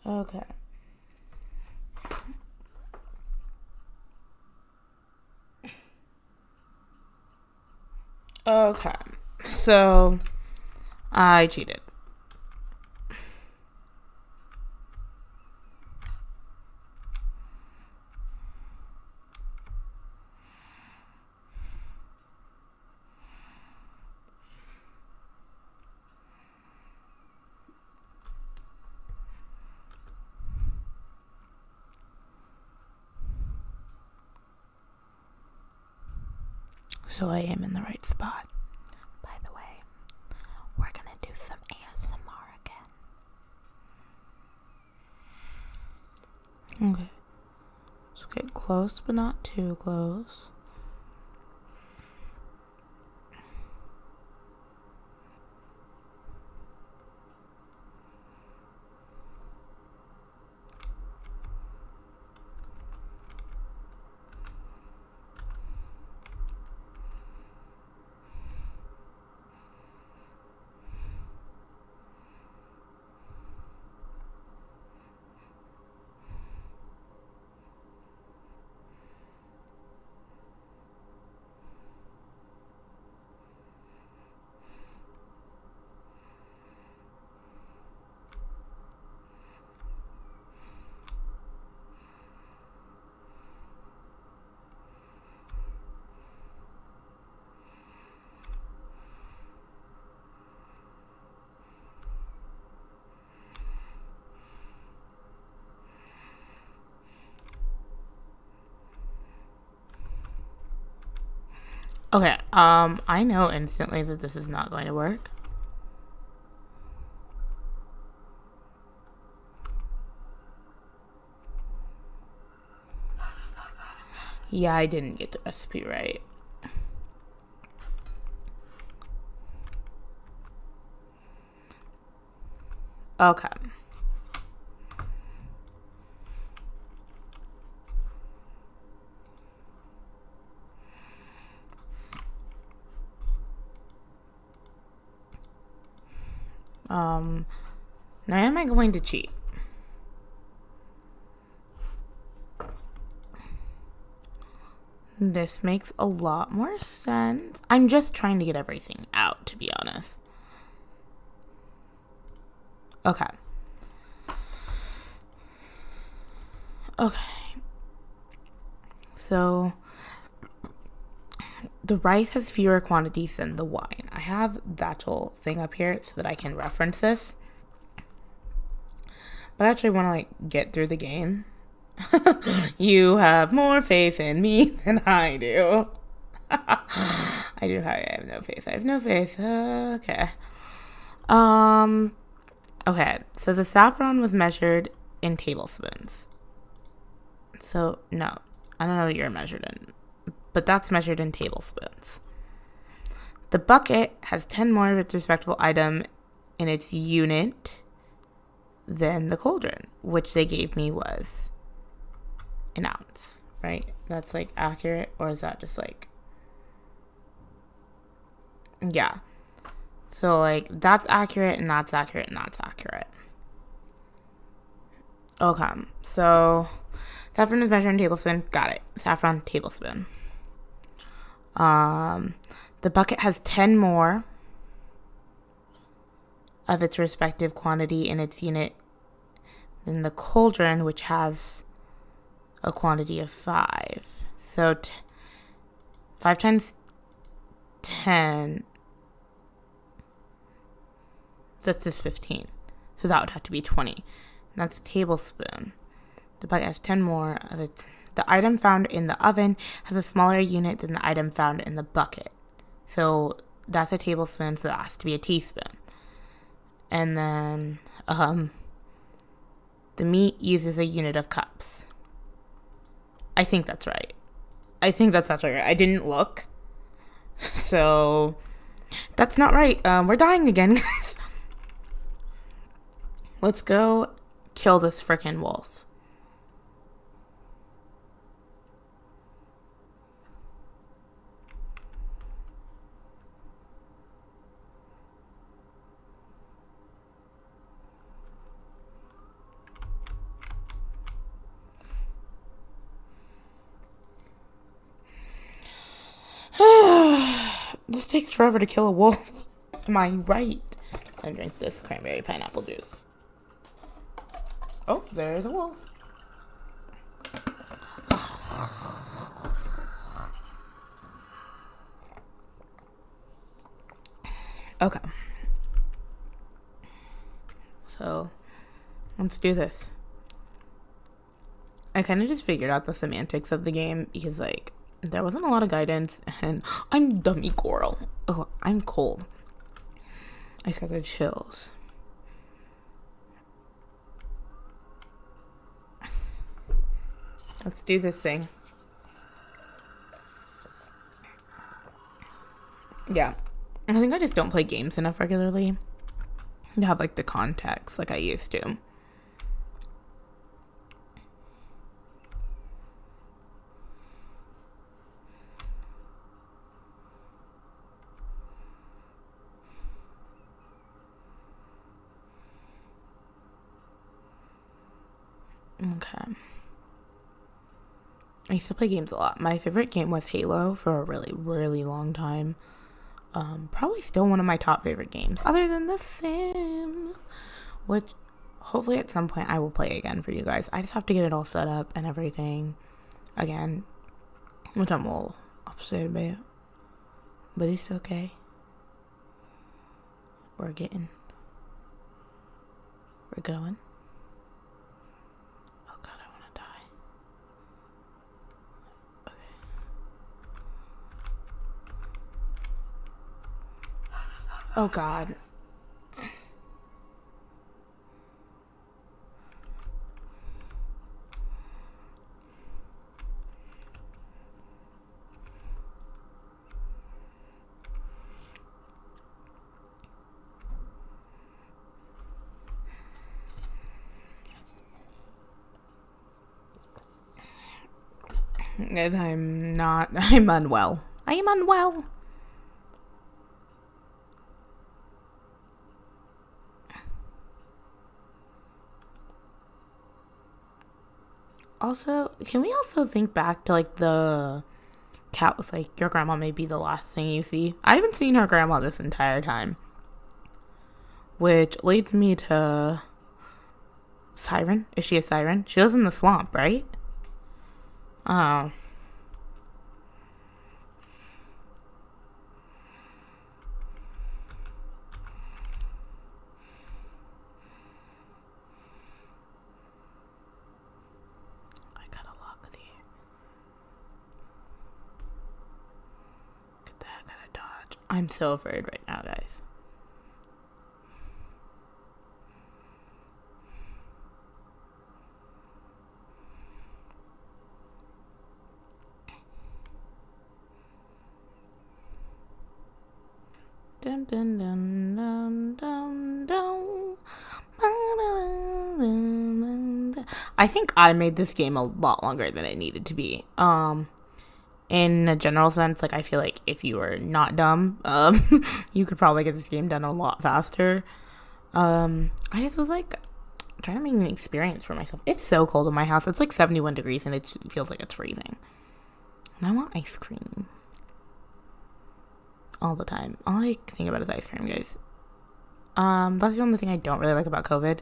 Okay. Okay. So, I cheated. So I am in the right spot. By the way, we're gonna do some ASMR again. Okay. Let's get close, but not too close. Okay, I know instantly that this is not going to work. Yeah, I didn't get the recipe right. Okay. Now am I going to cheat? This makes a lot more sense. I'm just trying to get everything out, to be honest. Okay. So the rice has fewer quantities than the wine. I have that whole thing up here so that I can reference this. But I actually want to get through the game. You have more faith in me than I do. I have no faith. I have no faith. Okay. Okay. So the saffron was measured in tablespoons. So no, I don't know what you're measured in, but that's measured in tablespoons. The bucket has 10 more of its respectable item in its unit than the cauldron, which they gave me was an ounce, right? That's accurate, or is that just yeah. So that's accurate, and that's accurate, and that's accurate. Okay, so saffron is measured in tablespoon. Got it. Saffron, tablespoon. The bucket has 10 more of its respective quantity in its unit than the cauldron, which has a quantity of 5. So 5 times 10, that's just 15. So that would have to be 20. And that's a tablespoon. The bucket has 10 more of it. The item found in the oven has a smaller unit than the item found in the bucket. So that's a tablespoon, so that has to be a teaspoon. And then the meat uses a unit of cups. I think that's right. I think that's actually right. I didn't look. So that's not right. We're dying again, guys. Let's go kill this frickin' wolf. This takes forever to kill a wolf. Am I right? I drink this cranberry pineapple juice. Oh, there's a wolf. Okay. So, let's do this. I kind of just figured out the semantics of the game because, There wasn't a lot of guidance, and I'm dummy coral. Oh, I'm cold. I just got the chills. Let's do this thing. Yeah. I think I just don't play games enough regularly to have like the context like I used to. Okay. I used to play games a lot. My favorite game was Halo for a really, really long time. Probably still one of my top favorite games, other than The Sims, which hopefully at some point I will play again for you guys. I just have to get it all set up and everything again, which I'm a little upset about, but it's okay. We're going. Oh God, I want to die. Okay. Oh God. I'm unwell. I am unwell. Also, can we also think back to like the cat with like your grandma may be the last thing you see? I haven't seen her grandma this entire time. Which leads me to Siren. Is she a siren? She lives in the swamp, right? Oh. I gotta lock the. Get that, I gotta dodge. I'm so afraid right now, guys. Dun, dun, dun, dun, dun, dun. I think I made this game a lot longer than it needed to be. In a general sense, like I feel like if you were not dumb, you could probably get this game done a lot faster. I just was like trying to make an experience for myself. It's so cold in my house. It's like 71 degrees and it feels like it's freezing. And I want ice cream. All the time. All I think about is ice cream, guys. That's the only thing I don't really like about COVID.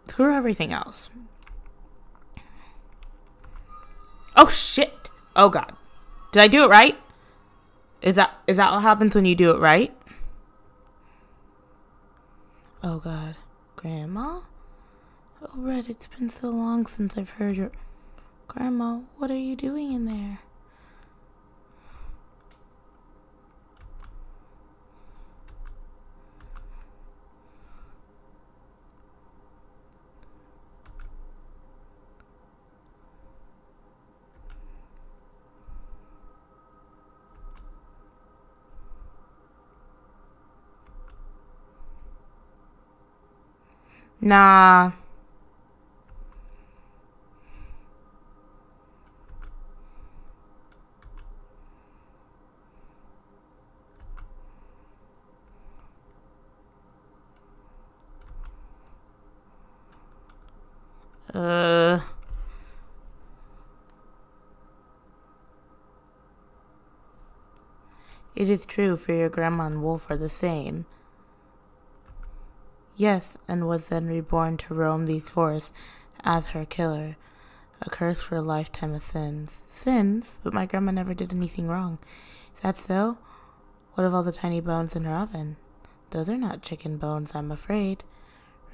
Screw everything else. Oh shit! Oh God. Did I do it right? Is that what happens when you do it right? Oh God. Grandma? Oh Red, it's been so long since I've heard your... Grandma, what are you doing in there? Nah. It is true, for your grandma and wolf are the same. Yes, and was then reborn to roam these forests as her killer. A curse for a lifetime of sins. Sins? But my grandma never did anything wrong. Is that so? What of all the tiny bones in her oven? Those are not chicken bones, I'm afraid.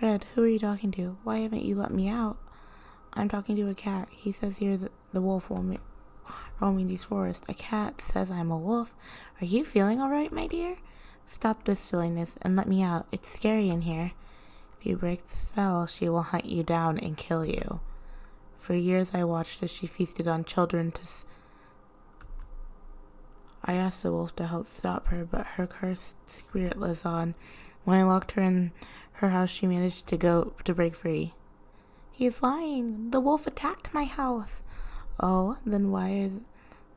Red, who are you talking to? Why haven't you let me out? I'm talking to a cat. He says you're the wolf roaming these forests. A cat says I'm a wolf. Are you feeling alright, my dear? Stop this silliness and let me out. It's scary in here. If you break the spell, she will hunt you down and kill you. For years I watched as she feasted on children I asked the wolf to help stop her, but her cursed spirit lives on. When I locked her in her house, she managed to break free. He is lying. The wolf attacked my house. Oh, then why are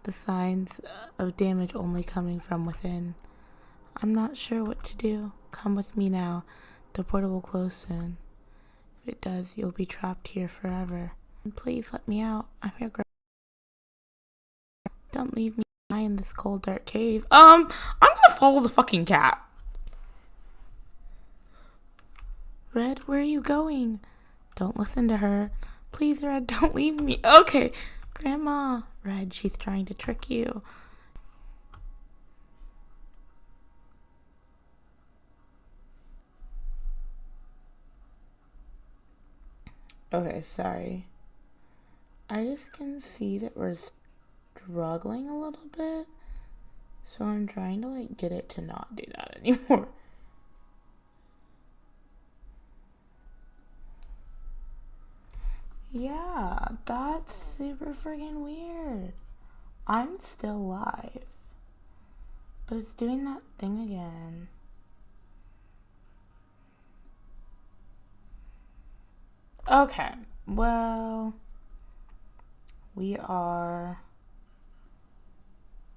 the signs of damage only coming from within? I'm not sure what to do. Come with me now. The portal will close soon. If it does, you'll be trapped here forever. Please let me out. I'm your girl. Don't leave me in this cold, dark cave. I'm gonna follow the fucking cat. Red, where are you going? Don't listen to her. Please, Red, don't leave me. Okay. Grandma. Red, she's trying to trick you. Okay, sorry. I just can see that we're struggling a little bit. So I'm trying to get it to not do that anymore. Yeah, that's super friggin' weird. I'm still live. But it's doing that thing again. Okay, well, we are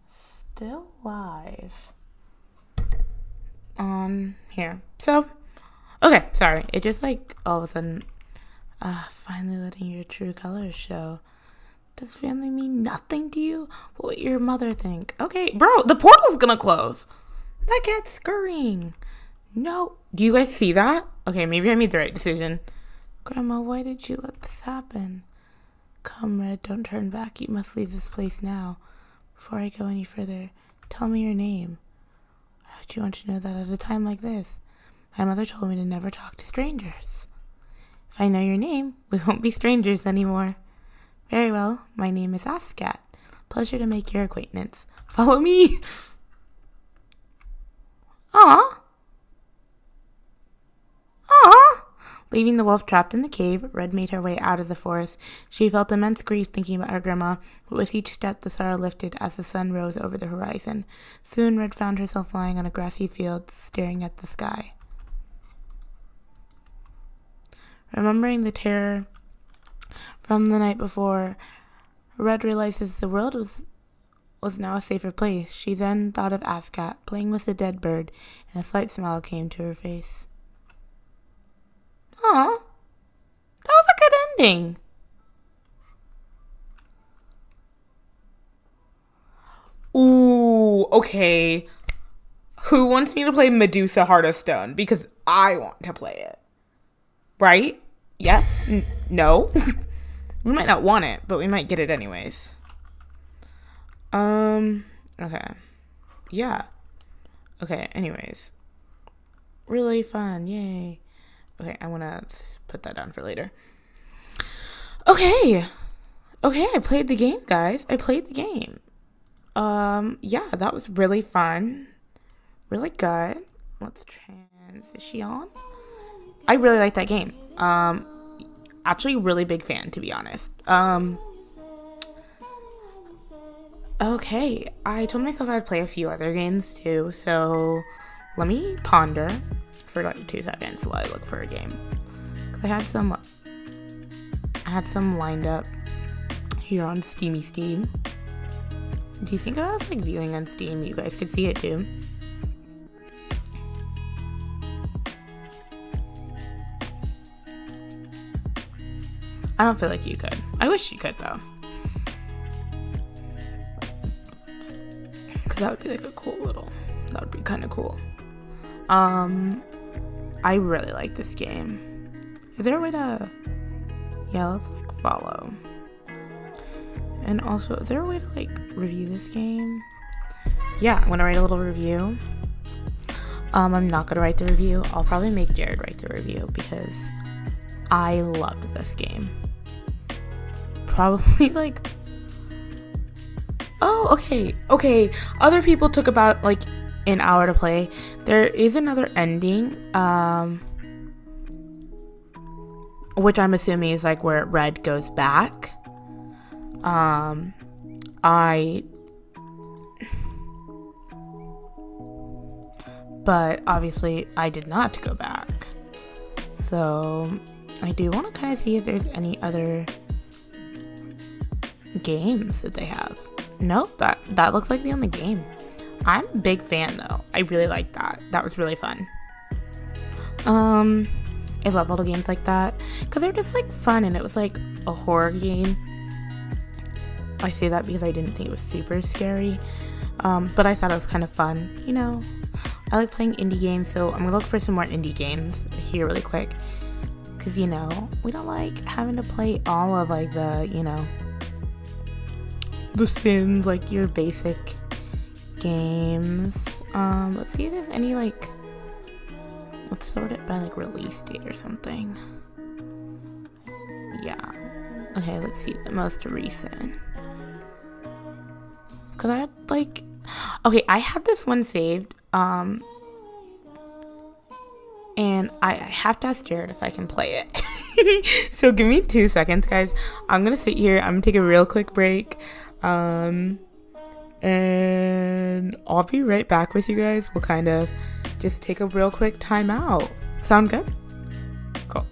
still live on here. So, okay, sorry. It just all of a sudden, finally letting your true colors show. Does family mean nothing to you? What would your mother think? Okay, bro, the portal's gonna close. That cat's scurrying. No, do you guys see that? Okay, maybe I made the right decision. Grandma, why did you let this happen? Come, Red, don't turn back. You must leave this place now. Before I go any further, tell me your name. Why would you want to know that at a time like this? My mother told me to never talk to strangers. If I know your name, we won't be strangers anymore. Very well, my name is Ascat. Pleasure to make your acquaintance. Follow me. Aw. Aw. Leaving the wolf trapped in the cave, Red made her way out of the forest. She felt immense grief thinking about her grandma, but with each step the sorrow lifted as the sun rose over the horizon. Soon Red found herself lying on a grassy field, staring at the sky. Remembering the terror from the night before, Red realizes the world was now a safer place. She then thought of Ascat playing with a dead bird, and a slight smile came to her face. Aw, that was a good ending. Ooh, okay. Who wants me to play Medusa Heart of Stone? Because I want to play it. Right? Yes? No? We might not want it, but we might get it anyways. Okay. Yeah. Okay, anyways. Really fun, yay. Okay, I want to put that down for later. Okay, I played the game, guys. I played the game. Yeah, that was really fun. Really good. Let's transition. I really like that game. Actually, really big fan, to be honest. Okay, I told myself I'd play a few other games too, so let me ponder for 2 seconds while I look for a game. 'Cause I had some lined up here on Steam. Do you think if I was viewing on Steam, you guys could see it too? I don't feel like you could. I wish you could though. Cause that would be a cool that would be kind of cool. I really like this game. Is there a way to, yeah, let's follow. And also, is there a way to review this game? Yeah, I'm gonna write a little review. I'm not gonna write the review. I'll probably make Jared write the review because I loved this game. probably like, oh, okay. Other people took about like an hour to play. There is another ending, which I'm assuming is like where Red goes back. But obviously I did not go back. So I do want to kind of see if there's any other games that they have. Nope, that looks like the only game. I'm a big fan though. I really like that. That was really fun. I love little games like that because they're just like fun, and it was like a horror game. I say that because I didn't think it was super scary, but I thought it was kind of fun. You know, I like playing indie games, so I'm gonna look for some more indie games here really quick because, you know, we don't like having to play all of like the, you know, the Sims, like your basic games. Let's see if there's any like, let's sort it by like release date or something. Yeah. Okay, let's see the most recent. Cause I had like, okay, I have this one saved. And I have to ask Jared if I can play it. So give me 2 seconds, guys. I'm gonna sit here. I'm gonna take a real quick break. And I'll be right back with you guys. We'll kind of just take a real quick time out. Sound good? Cool.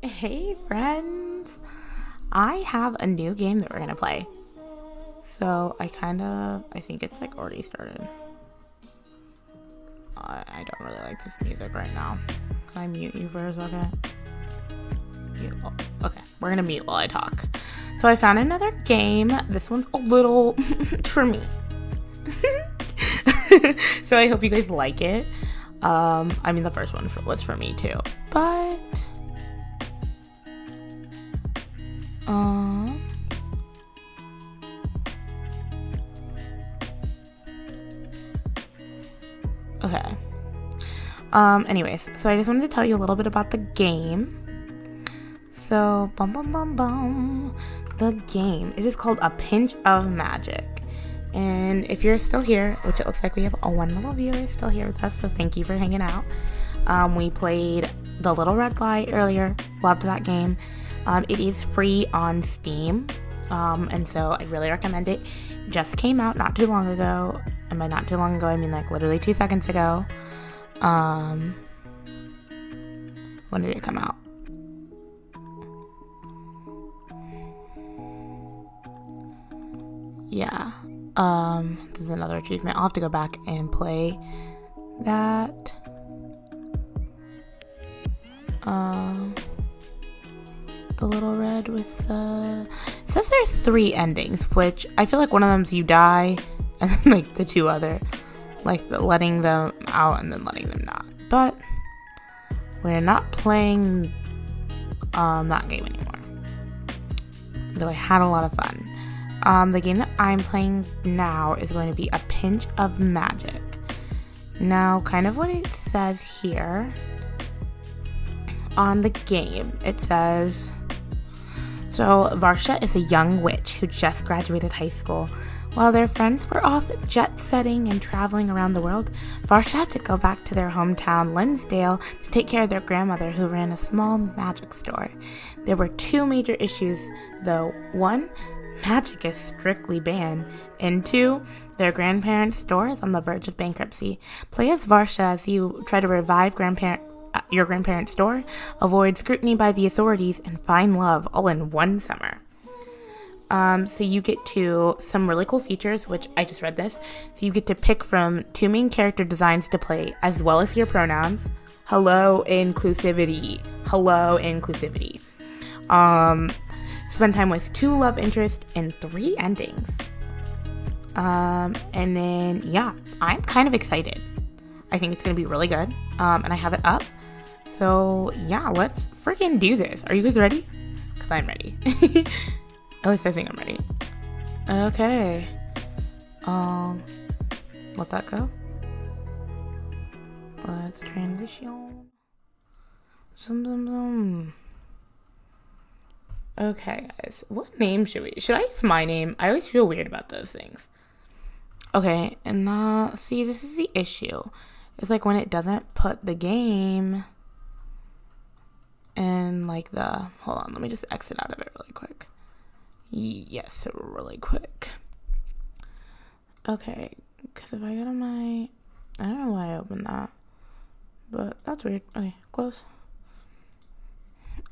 Hey friends! I have a new game that we're gonna play. So I think it's like already started. I don't really like this music right now. Can I mute you for a second? Mute. Oh, okay, we're gonna mute while I talk. So I found another game. This one's a little for me. So I hope you guys like it. I mean the first one was for me too. But okay. Anyways, so I just wanted to tell you a little bit about the game. So, the game. It is called A Pinch of Magic. And if you're still here, which it looks like we have one little viewer still here with us, so thank you for hanging out. We played The Little Red Lie earlier. Loved that game. It is free on Steam. And so I really recommend it. It just came out not too long ago. And by not too long ago, I mean like literally 2 seconds ago. When did it come out? Yeah. This is another achievement. I'll have to go back and play that. The Little Red with it says there's 3 endings, which I feel like one of them's you die, and then like the 2 other, like letting them out and then letting them not. But we're not playing that game anymore. Though I had a lot of fun. The game that I'm playing now is going to be A Pinch of Magic. Now, kind of what it says here on the game, it says, so Varsha is a young witch who just graduated high school. While their friends were off jet-setting and traveling around the world, Varsha had to go back to their hometown, Linsdale, to take care of their grandmother who ran a small magic store. There were 2 major issues, though. 1, magic is strictly banned, and 2, their grandparents' store is on the verge of bankruptcy. Play as Varsha as you try to revive your grandparents' store, avoid scrutiny by the authorities, and find love all in one summer. So you get to some really cool features, which I just read this. So you get to pick from 2 main character designs to play, as well as your pronouns. Hello, inclusivity. Hello, inclusivity. Spend time with 2 love interests and 3 endings. And then, yeah, I'm kind of excited. I think it's going to be really good. And I have it up. So, yeah, let's freaking do this. Are you guys ready? Because I'm ready. At least I think I'm ready. Okay. Let that go. Let's transition. Okay, guys. What name should we? Should I use my name? I always feel weird about those things. Okay, and see, this is the issue. It's like when it doesn't put the game in like the. Hold on, let me just exit out of it really quick. Yes, really quick. Okay, because if I go to my. I don't know why I opened that. But that's weird. Okay, close.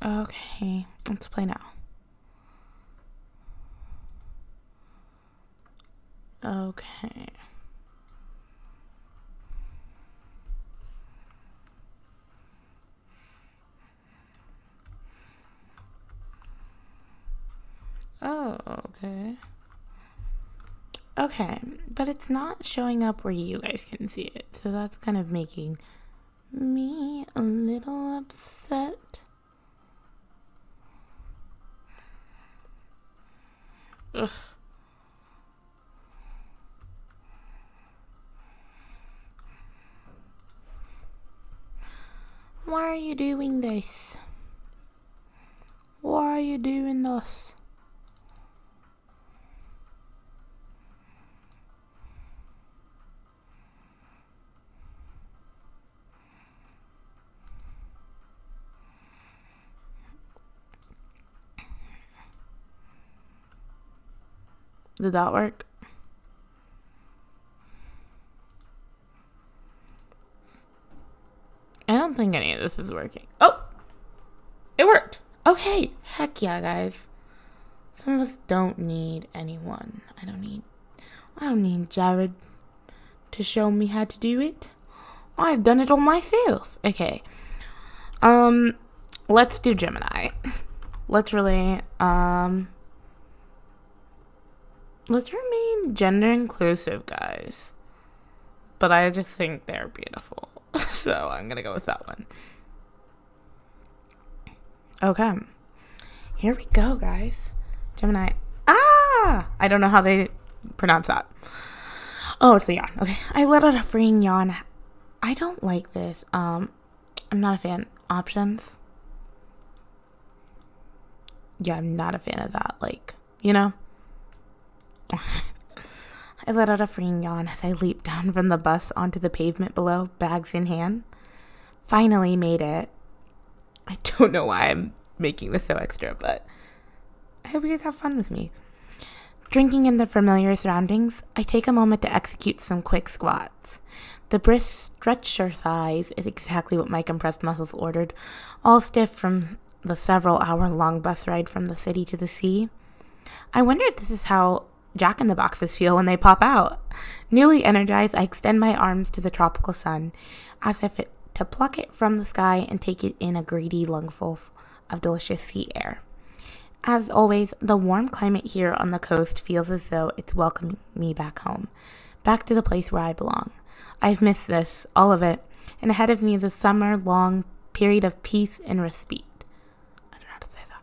Okay, let's play now. Okay. Oh, okay. Okay, but it's not showing up where you guys can see it, so that's kind of making me a little upset. Ugh. Why are you doing this? Why are you doing this? Did that work? I don't think any of this is working. Oh! It worked! Okay, heck yeah, guys. Some of us don't need anyone. I don't need Jared to show me how to do it. I've done it all myself. Okay. Let's do Gemini. Let's remain gender inclusive, guys. But I just think they're beautiful. So I'm gonna go with that one. Okay. Here we go, guys. Gemini. I don't know how they pronounce that. Oh, it's a yawn. Okay. I let out a freeing yawn. I don't like this. I'm not a fan. Options. Yeah, I'm not a fan of that. Like, you know? I let out a freeing yawn as I leaped down from the bus onto the pavement below, bags in hand. Finally made it. I don't know why I'm making this so extra, but I hope you guys have fun with me. Drinking in the familiar surroundings, I take a moment to execute some quick squats. The brisk stretch-exercise is exactly what my compressed muscles ordered, all stiff from the several-hour-long bus ride from the city to the sea. I wonder if this is how Jack-in-the-Boxes feel when they pop out. Newly energized, I extend my arms to the tropical sun, as if to pluck it from the sky and take it in a greedy lungful of delicious sea air. As always, the warm climate here on the coast feels as though it's welcoming me back home, back to the place where I belong. I've missed this, all of it, and ahead of me the summer-long period of peace and respite. I don't know how to say that.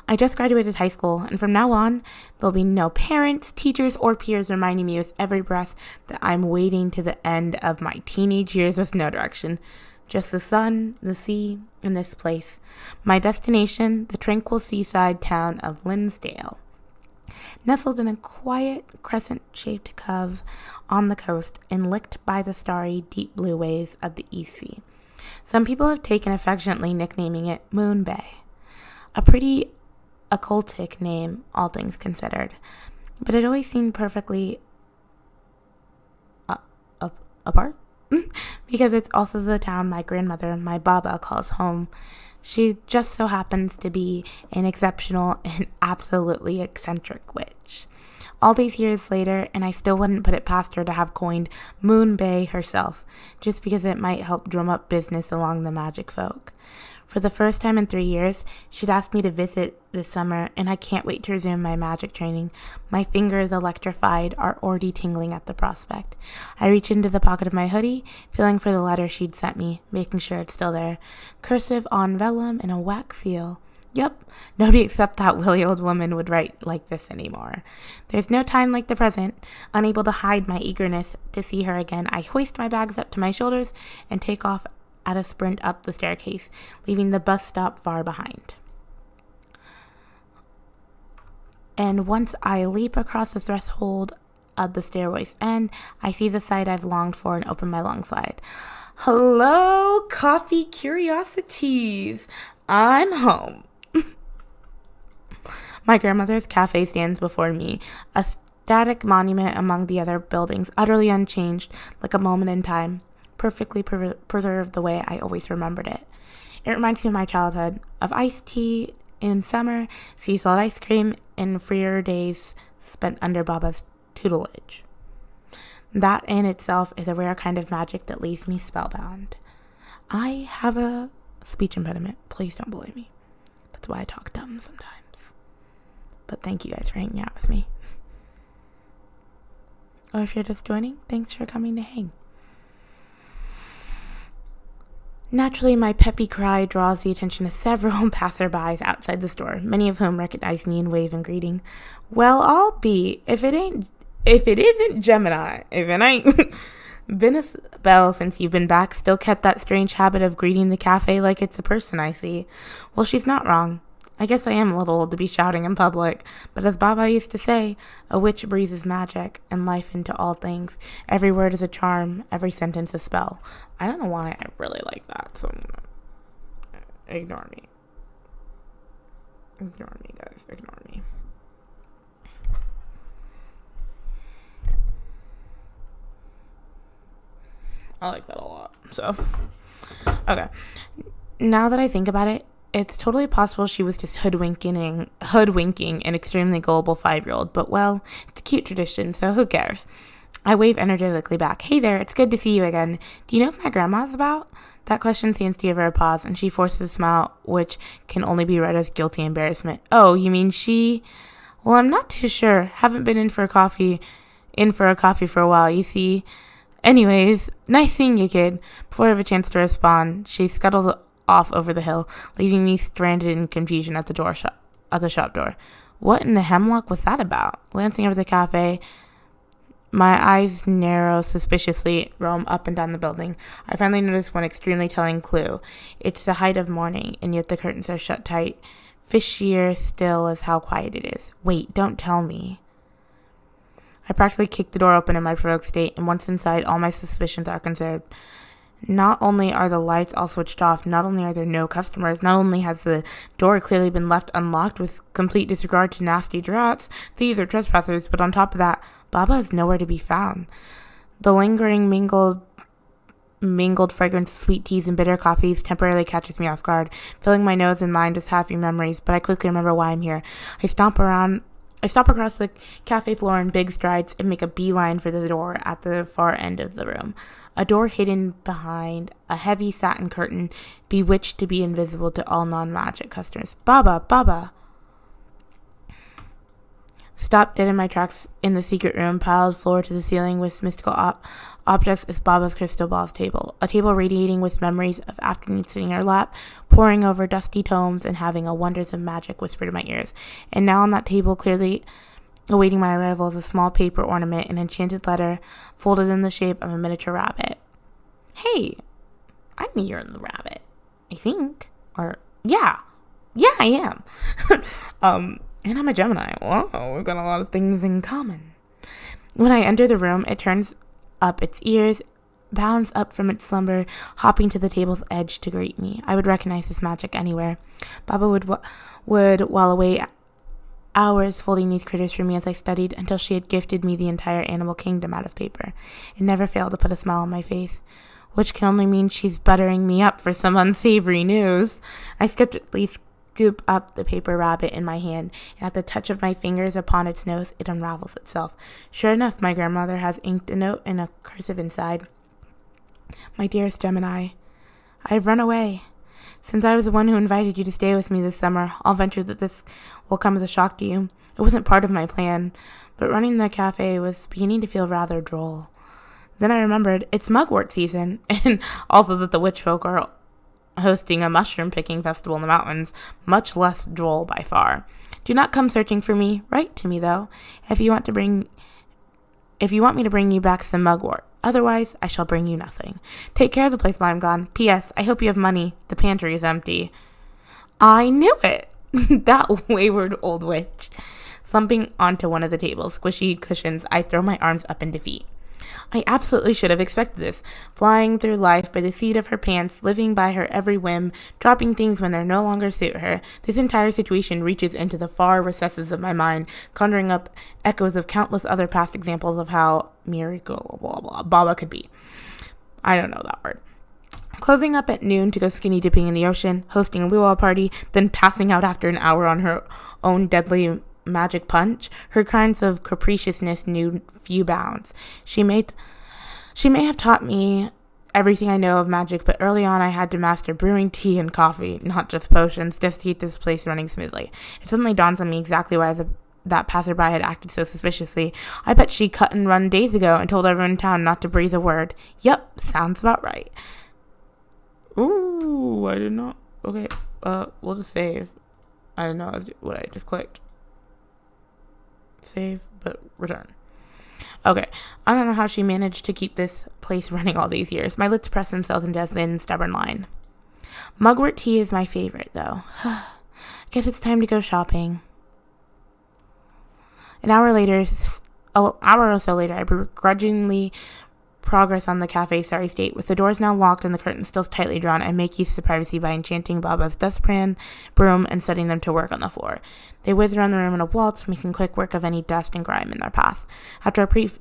I just graduated high school, and from now on, there'll be no parents, teachers, or peers reminding me with every breath that I'm waiting to the end of my teenage years with no direction. Just the sun, the sea, and this place. My destination, the tranquil seaside town of Linsdale. Nestled in a quiet, crescent-shaped cove on the coast and licked by the starry, deep blue waves of the East Sea. Some people have taken affectionately nicknaming it Moon Bay. A pretty occultic name, all things considered. But it always seemed perfectly apart. Because it's also the town my grandmother, my Baba, calls home. She just so happens to be an exceptional and absolutely eccentric witch. All these years later, and I still wouldn't put it past her to have coined Moon Bay herself, just because it might help drum up business along the magic folk. For the first time in 3 years, she'd asked me to visit this summer, and I can't wait to resume my magic training. My fingers, electrified, are already tingling at the prospect. I reach into the pocket of my hoodie, feeling for the letter she'd sent me, making sure it's still there. Cursive on vellum and a wax seal. Yep, nobody except that willy old woman would write like this anymore. There's no time like the present. Unable to hide my eagerness to see her again, I hoist my bags up to my shoulders and take off at a sprint up the staircase, leaving the bus stop far behind. And once I leap across the threshold of the stairway's end, I see the sight I've longed for and open my lungs wide. Hello, coffee curiosities. I'm home. My grandmother's cafe stands before me, a static monument among the other buildings, utterly unchanged, like a moment in time, perfectly preserved the way I always remembered it. It reminds me of my childhood, of iced tea in summer, sea salt ice cream, and freer days spent under Baba's tutelage. That in itself is a rare kind of magic that leaves me spellbound. I have a speech impediment. Please don't believe me. That's why I talk dumb sometimes. But thank you guys for hanging out with me. Or if you're just joining, thanks for coming to hang. Naturally, my peppy cry draws the attention of several passerbys outside the store, many of whom recognize me and wave in greeting. Well, I'll be, if it isn't Gemini, if it ain't been a spell since you've been back, still kept that strange habit of greeting the cafe like it's a person I see. Well, she's not wrong. I guess I am a little old to be shouting in public, but as Baba used to say, a witch breathes magic and life into all things. Every word is a charm, every sentence a spell. I don't know why I really like that, so ignore me. Ignore me, guys. Ignore me. I like that a lot, so. Okay. Now that I think about it, It's totally possible she was just hoodwinking an extremely gullible 5-year-old, but well, it's a cute tradition, so who cares? I wave energetically back. Hey there, it's good to see you again. Do you know if my grandma's about? That question seems to give her a pause, and she forces a smile, which can only be read as guilty embarrassment. Oh, you mean she? Well, I'm not too sure. Haven't been in for a coffee for a while, you see. Anyways, nice seeing you, kid. Before I have a chance to respond, she scuttles off over the hill, leaving me stranded in confusion at the shop door. What in the hemlock was that about? Glancing over the cafe, my eyes narrow suspiciously, roam up and down the building. I finally notice one extremely telling clue. It's the height of morning, and yet the curtains are shut tight. Fishier still is how quiet it is. Wait, don't tell me. I practically kick the door open in my provoked state, and once inside, all my suspicions are considered. Not only are the lights all switched off, not only are there no customers, not only has the door clearly been left unlocked with complete disregard to nasty draughts, thieves, or trespassers, but on top of that, Baba is nowhere to be found. The lingering mingled fragrance of sweet teas and bitter coffees temporarily catches me off guard, filling my nose and mind with happy memories, but I quickly remember why I'm here. I stop across the cafe floor in big strides and make a beeline for the door at the far end of the room. A door hidden behind a heavy satin curtain, bewitched to be invisible to all non-magic customers. Baba! Stopped dead in my tracks in the secret room, piled floor to the ceiling with mystical objects, is Baba's crystal balls table. A table radiating with memories of afternoons sitting in her lap, poring over dusty tomes and having a wonders of magic whispered in my ears. And now on that table, clearly awaiting my arrival, is a small paper ornament, an enchanted letter folded in the shape of a miniature rabbit. Hey, I'm Ear the rabbit, I think. Or, yeah, I am. And I'm a Gemini. Whoa, we've got a lot of things in common. When I enter the room, it turns up its ears, bounds up from its slumber, hopping to the table's edge to greet me. I would recognize this magic anywhere. Baba would while away hours folding these critters for me as I studied until she had gifted me the entire animal kingdom out of paper. It never failed to put a smile on my face, which can only mean she's buttering me up for some unsavory news. I skeptically scoop up the paper rabbit in my hand, and at the touch of my fingers upon its nose, it unravels itself. Sure enough, my grandmother has inked a note in a cursive inside. My dearest Gemini, I have run away. Since I was the one who invited you to stay with me this summer, I'll venture that this will come as a shock to you. It wasn't part of my plan, but running the cafe was beginning to feel rather droll. Then I remembered it's mugwort season, and also that the witch folk are hosting a mushroom picking festival in the mountains, much less droll by far. Do not come searching for me. Write to me, though, if you want me to bring you back some mugwort. Otherwise, I shall bring you nothing. Take care of the place while I'm gone. P.S. I hope you have money. The pantry is empty. I knew it! That wayward old witch. Slumping onto one of the table's squishy cushions, I throw my arms up in defeat. I absolutely should have expected this. Flying through life by the seat of her pants, living by her every whim, dropping things when they no longer suit her. This entire situation reaches into the far recesses of my mind, conjuring up echoes of countless other past examples of how miracle blah blah Baba could be. I don't know that word. Closing up at noon to go skinny dipping in the ocean, hosting a luau party, then passing out after an hour on her own deadly magic punch, her kinds of capriciousness knew few bounds. She may have taught me everything I know of magic, but early on I had to master brewing tea and coffee, not just potions, just to keep this place running smoothly. It suddenly dawns on me exactly why that passerby had acted so suspiciously. I bet she cut and run days ago and told everyone in town not to breathe a word. Yep, sounds about right. Ooh, I did not. Okay, we'll just save. I don't know what I just clicked. Save, but return. Okay, I don't know how she managed to keep this place running all these years. My lips press themselves into a thin, stubborn line. Mugwort tea is my favorite, though. Guess it's time to go shopping. An hour or so later, I begrudgingly progress on the cafe's sorry state. With the doors now locked and the curtains still tightly drawn, I make use of the privacy by enchanting Baba's dustpan, broom, and setting them to work on the floor. They whiz around the room in a waltz, making quick work of any dust and grime in their path. After a brief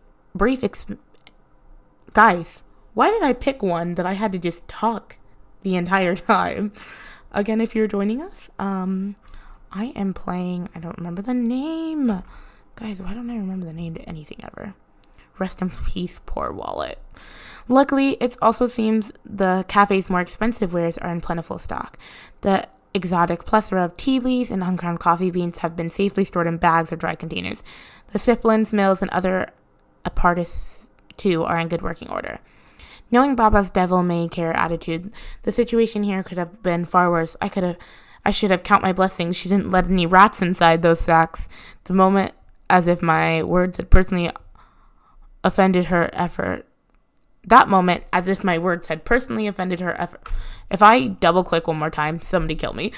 Guys, why did I pick one that I had to just talk the entire time? Again, if you're joining us, I am playing, I don't remember the name. Guys, why don't I remember the name to anything ever? Rest in peace, poor wallet. Luckily, it also seems the cafe's more expensive wares are in plentiful stock. The exotic plethora of tea leaves and unground coffee beans have been safely stored in bags or dry containers. The siphons, mills, and other apparatus, too, are in good working order. Knowing Baba's devil-may-care attitude, the situation here could have been far worse. I should have count my blessings. She didn't let any rats inside those sacks. The moment, as if my words had personally offended her effort. That moment, as if my words had personally offended her effort. If I double-click one more time, somebody kill me.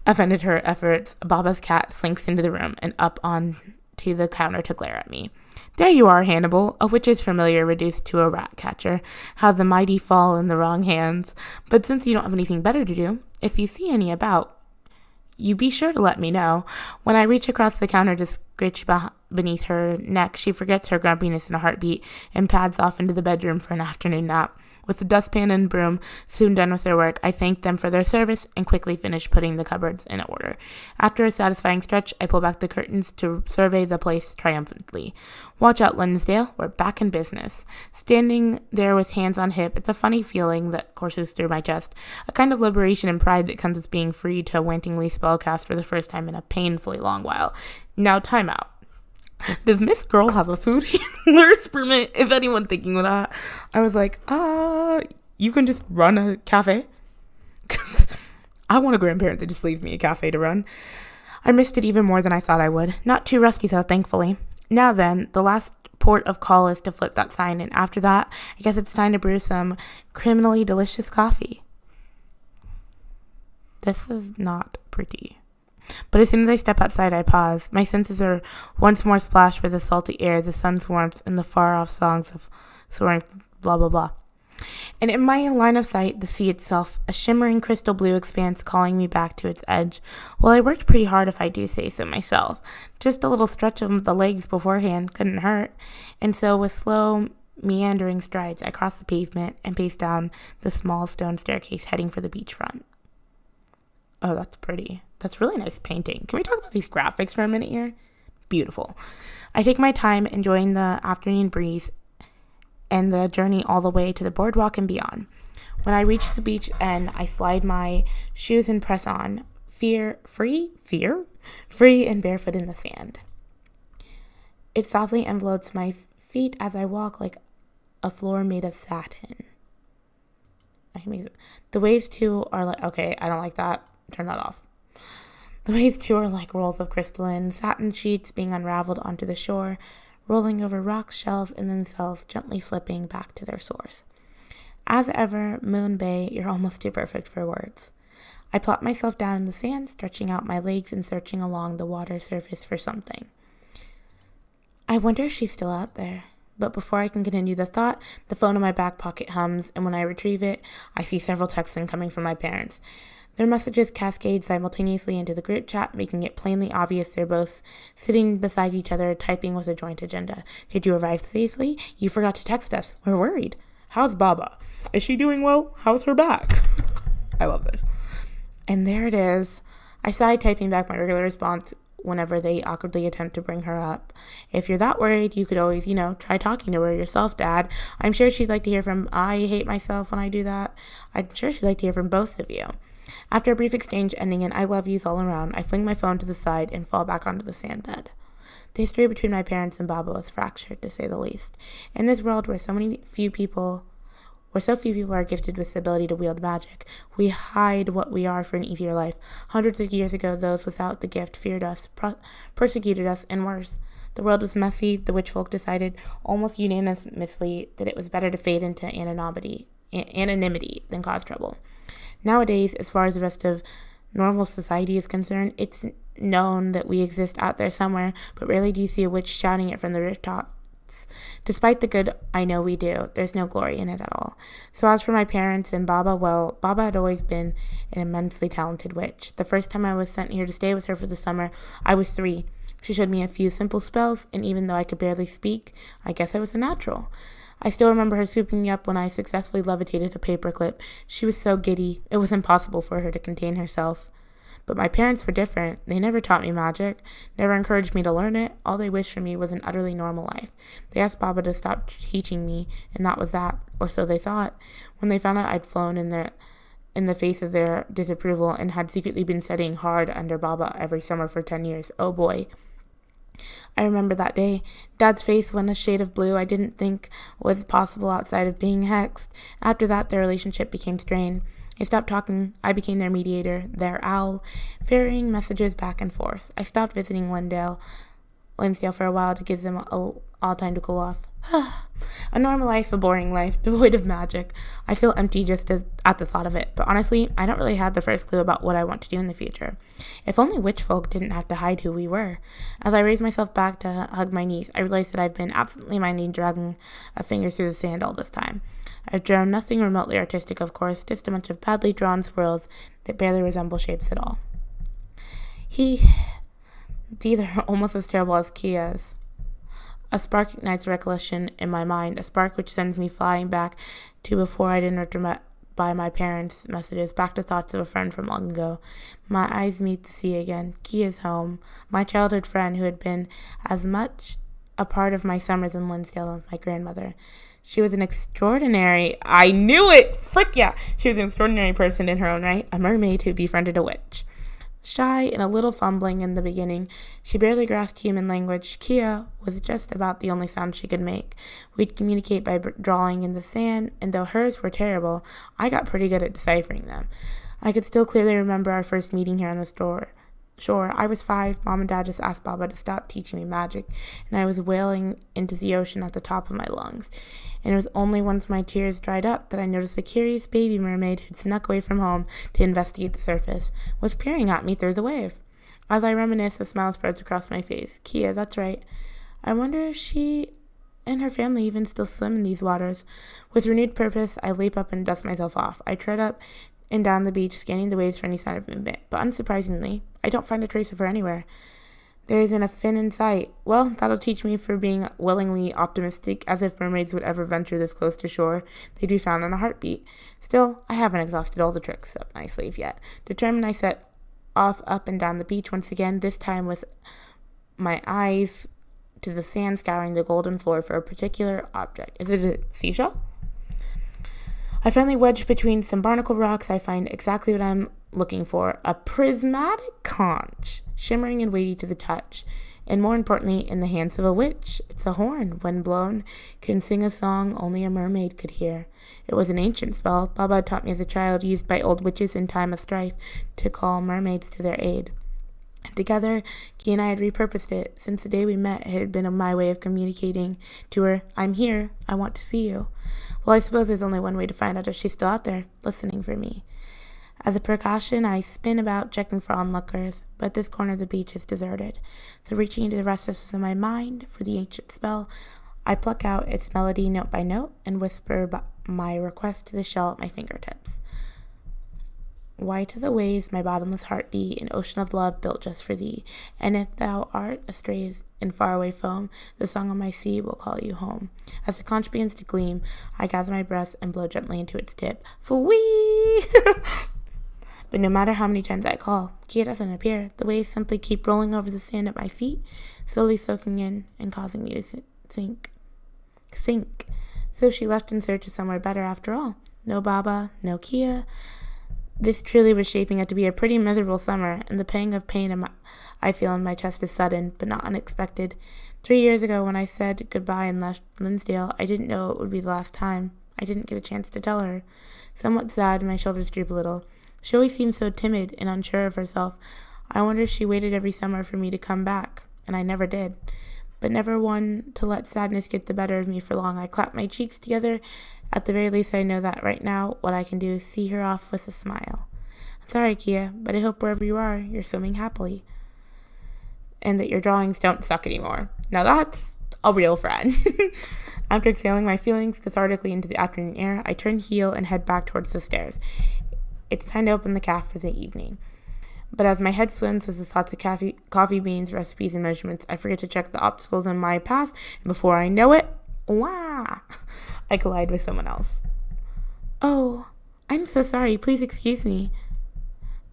Offended her efforts, Baba's cat slinks into the room and up onto the counter to glare at me. There you are, Hannibal, a witch's familiar reduced to a rat catcher. How the mighty fall in the wrong hands. But since you don't have anything better to do, if you see any about, you be sure to let me know. When I reach across the counter to scritch beneath her neck, she forgets her grumpiness in a heartbeat and pads off into the bedroom for an afternoon nap. With the dustpan and broom soon done with their work, I thank them for their service and quickly finish putting the cupboards in order. After a satisfying stretch, I pull back the curtains to survey the place triumphantly. Watch out, Linsdale. We're back in business. Standing there with hands on hip, it's a funny feeling that courses through my chest. A kind of liberation and pride that comes with being free to wantingly spellcast for the first time in a painfully long while. Now, time out. Does Miss Girl have a food handler's permit? If anyone's thinking of that, I was like, you can just run a cafe? I want a grandparent that just leaves me a cafe to run. I missed it even more than I thought I would. Not too rusty though, thankfully. Now then, the last port of call is to flip that sign, and after that, I guess it's time to brew some criminally delicious coffee. This is not pretty. But as soon as I step outside, I pause. My senses are once more splashed with the salty air, the sun's warmth, and the far-off songs of soaring blah, blah, blah. And in my line of sight, the sea itself, a shimmering crystal blue expanse calling me back to its edge. Well, I worked pretty hard, if I do say so myself. Just a little stretch of the legs beforehand couldn't hurt. And so with slow, meandering strides, I cross the pavement and pace down the small stone staircase heading for the beachfront. Oh, that's pretty. That's really nice painting. Can we talk about these graphics for a minute here? Beautiful. I take my time enjoying the afternoon breeze and the journey all the way to the boardwalk and beyond. When I reach the beach end, I slide my shoes and press on, free and barefoot in the sand. It softly envelopes my feet as I walk like a floor made of satin. The waves too are like, okay, I don't like that. Turn that off. The waves too are like rolls of crystalline satin sheets being unraveled onto the shore, rolling over rocks, shells, and themselves gently slipping back to their source. As ever, Moon Bay, you're almost too perfect for words. I plop myself down in the sand, stretching out my legs and searching along the water surface for something. I wonder if she's still out there. But before I can continue the thought, the phone in my back pocket hums, and when I retrieve it, I see several texts incoming from my parents. Their messages cascade simultaneously into the group chat, making it plainly obvious they're both sitting beside each other, typing with a joint agenda. Did you arrive safely? You forgot to text us. We're worried. How's Baba? Is she doing well? How's her back? I love this. And there it is. I sigh, typing back my regular response whenever they awkwardly attempt to bring her up. If you're that worried, you could always, try talking to her yourself, Dad. I'm sure she'd like to hear from, I hate myself when I do that. I'm sure she'd like to hear from both of you. After a brief exchange ending in I love yous all around, I fling my phone to the side and fall back onto the sand bed. The history between my parents and Baba was fractured, to say the least. In this world where so few people are gifted with the ability to wield magic, we hide what we are for an easier life. Hundreds of years ago, those without the gift feared us, persecuted us, and worse. The world was messy. The witch folk decided almost unanimously that it was better to fade into anonymity than cause trouble. Nowadays, as far as the rest of normal society is concerned, it's known that we exist out there somewhere, but rarely do you see a witch shouting it from the rooftops. Despite the good I know we do, there's no glory in it at all. So as for my parents and Baba, well, Baba had always been an immensely talented witch. The first time I was sent here to stay with her for the summer, I was 3. She showed me a few simple spells, and even though I could barely speak, I guess I was a natural. I still remember her swooping me up when I successfully levitated a paperclip. She was so giddy, it was impossible for her to contain herself. But my parents were different. They never taught me magic, never encouraged me to learn it. All they wished for me was an utterly normal life. They asked Baba to stop teaching me, and that was that, or so they thought. When they found out I'd flown in the face of their disapproval and had secretly been studying hard under Baba every summer for 10 years, oh boy. I remember that day. Dad's face went a shade of blue I didn't think was possible outside of being hexed. After that, their relationship became strained. They stopped talking. I became their mediator, their owl, ferrying messages back and forth. I stopped visiting Lansdale for a while to give them all time to cool off. A normal life, a boring life, devoid of magic. I feel empty just at the thought of it, but honestly, I don't really have the first clue about what I want to do in the future. If only witch folk didn't have to hide who we were. As I raised myself back to hug my niece, I realized that I've been absently minded dragging a finger through the sand all this time. I've drawn nothing remotely artistic, of course, just a bunch of badly drawn swirls that barely resemble shapes at all. It's either almost as terrible as Kia's. A spark ignites recollection in my mind, a spark which sends me flying back to before I'd interrupted by my parents' messages, back to thoughts of a friend from long ago. My eyes meet the sea again. Kia's home, my childhood friend who had been as much a part of my summers in Lansdale as my grandmother. She was an extraordinary, I knew it! Frick yeah! She was an extraordinary person in her own right, a mermaid who befriended a witch. Shy and a little fumbling in the beginning, she barely grasped human language. Kia was just about the only sound she could make. We'd communicate by drawing in the sand, and though hers were terrible, I got pretty good at deciphering them. I could still clearly remember our first meeting here on the shore. I was 5. Mom and Dad just asked Baba to stop teaching me magic, and I was wailing into the ocean at the top of my lungs. And it was only once my tears dried up that I noticed a curious baby mermaid who'd snuck away from home to investigate the surface, was peering at me through the wave. As I reminisce, a smile spreads across my face. Kia, that's right. I wonder if she and her family even still swim in these waters. With renewed purpose, I leap up and dust myself off. I tread up and down the beach, scanning the waves for any sign of movement, but unsurprisingly, I don't find a trace of her anywhere. There isn't a fin in sight. Well, that'll teach me for being willingly optimistic, as if mermaids would ever venture this close to shore. They'd be found in a heartbeat. Still, I haven't exhausted all the tricks up my sleeve yet. Determined, I set off up and down the beach once again, this time with my eyes to the sand, scouring the golden floor for a particular object. Is it a seashell? I finally wedged between some barnacle rocks. I find exactly what I'm looking for, a prismatic conch, shimmering and weighty to the touch, and more importantly, in the hands of a witch. It's a horn, when blown, can sing a song only a mermaid could hear. It was an ancient spell Baba taught me as a child, used by old witches in time of strife to call mermaids to their aid. Together, Ki and I had repurposed it. Since the day we met, it had been my way of communicating to her, I'm here, I want to see you. Well, I suppose there's only one way to find out if she's still out there, listening for me. As a precaution, I spin about, checking for onlookers, but this corner of the beach is deserted. So reaching into the recesses of my mind for the ancient spell, I pluck out its melody note by note and whisper my request to the shell at my fingertips. White are the waves my bottomless heart be, an ocean of love built just for thee. And if thou art astray in faraway foam, the song of my sea will call you home. As the conch begins to gleam, I gather my breath and blow gently into its tip. Fwee! But no matter how many times I call, Kia doesn't appear. The waves simply keep rolling over the sand at my feet, slowly soaking in and causing me to sink. So she left in search of somewhere better after all. No Baba, no Kia. This truly was shaping up to be a pretty miserable summer, and the pang of pain I feel in my chest is sudden, but not unexpected. 3 years ago, when I said goodbye and left Lansdale, I didn't know it would be the last time. I didn't get a chance to tell her. Somewhat sad, my shoulders droop a little. She always seemed so timid and unsure of herself. I wonder if she waited every summer for me to come back, and I never did. But never one to let sadness get the better of me for long. I clapped my cheeks together. At the very least, I know that right now what I can do is see her off with a smile. I'm sorry, Kia, but I hope wherever you are, you're swimming happily. And that your drawings don't suck anymore. Now that's a real friend. After exhaling my feelings cathartically into the afternoon air, I turn heel and head back towards the stairs. It's time to open the cafe for the evening. But as my head swims with the thoughts of coffee beans, recipes, and measurements, I forget to check the obstacles in my path, and before I know it, Wah! I collide with someone else. Oh, I'm so sorry. Please excuse me.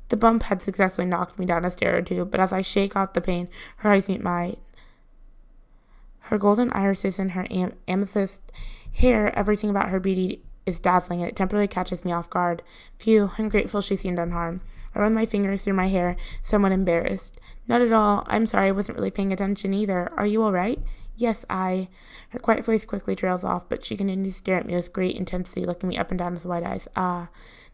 The bump had successfully knocked me down a stair or two, but as I shake off the pain, her eyes meet mine. Her golden irises and her amethyst hair, everything about her beauty is dazzling, and it temporarily catches me off guard. Phew, I'm grateful she seemed unharmed. I run my fingers through my hair, somewhat embarrassed. Not at all. I'm sorry, I wasn't really paying attention either. Are you all right? Yes, I. Her quiet voice quickly trails off, but she continues to stare at me with great intensity, looking me up and down with wide eyes. Ah,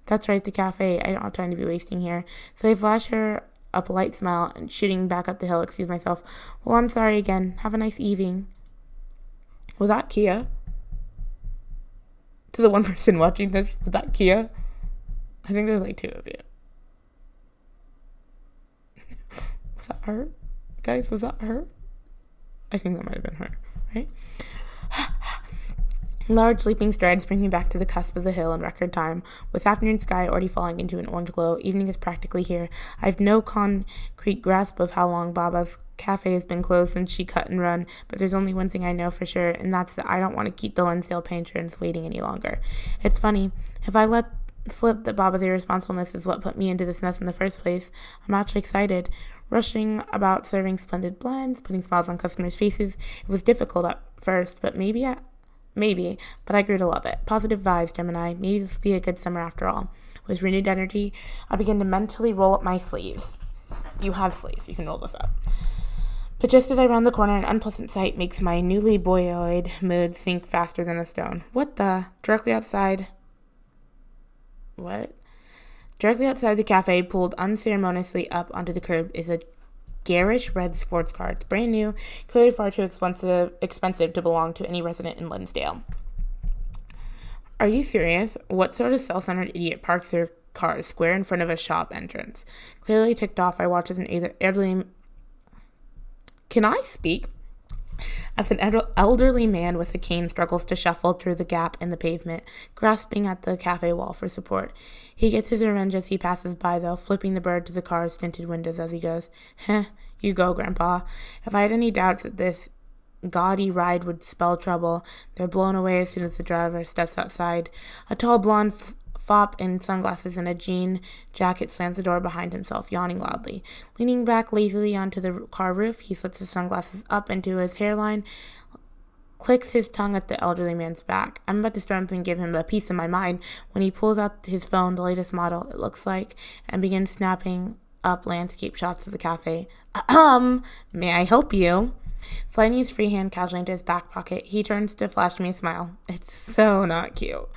that's right, the cafe. I don't have time to be wasting here. So I flash her a polite smile and shooting back up the hill, excuse myself. Well, I'm sorry again. Have a nice evening. Was that Kia? To the one person watching this, was that Kia? I think there's like two of you. Was that her? Guys, was that her? I think that might have been her, right? Large leaping strides bring me back to the cusp of the hill in record time. With afternoon sky already falling into an orange glow, evening is practically here. I have no concrete grasp of how long Baba's cafe has been closed since she cut and run, but there's only one thing I know for sure, and that's that I don't want to keep the Lonsdale patrons waiting any longer. It's funny, if I let slip that Baba's irresponsibleness is what put me into this mess in the first place, I'm actually excited. Rushing about serving splendid blends, putting smiles on customers' faces. It was difficult at first, but but I grew to love it. Positive vibes, Gemini. Maybe this will be a good summer after all. With renewed energy, I begin to mentally roll up my sleeves. You have sleeves. You can roll this up. But just as I round the corner, an unpleasant sight makes my newly buoyed mood sink faster than a stone. What the? Directly outside the cafe, pulled unceremoniously up onto the curb, is a garish red sports car. It's brand new, clearly far too expensive to belong to any resident in Lonsdale. Are you serious? What sort of self-centered idiot parks their car square in front of a shop entrance? Clearly ticked off, I watch as an elderly... Can I speak? As an elderly man with a cane struggles to shuffle through the gap in the pavement, grasping at the cafe wall for support. He gets his revenge as he passes by, though, flipping the bird to the car's tinted windows as he goes. Heh, you go, Grandpa. If I had any doubts that this gaudy ride would spell trouble, they're blown away as soon as the driver steps outside. A tall blonde fop in sunglasses and a jean jacket slams the door behind himself, yawning loudly. Leaning back lazily onto the car roof, he slits his sunglasses up into his hairline, clicks his tongue at the elderly man's back. I'm about to storm up and give him a piece of my mind when he pulls out his phone, the latest model, it looks like, and begins snapping up landscape shots of the cafe. May I help you? Sliding his free hand casually into his back pocket, he turns to flash me a smile. It's so not cute.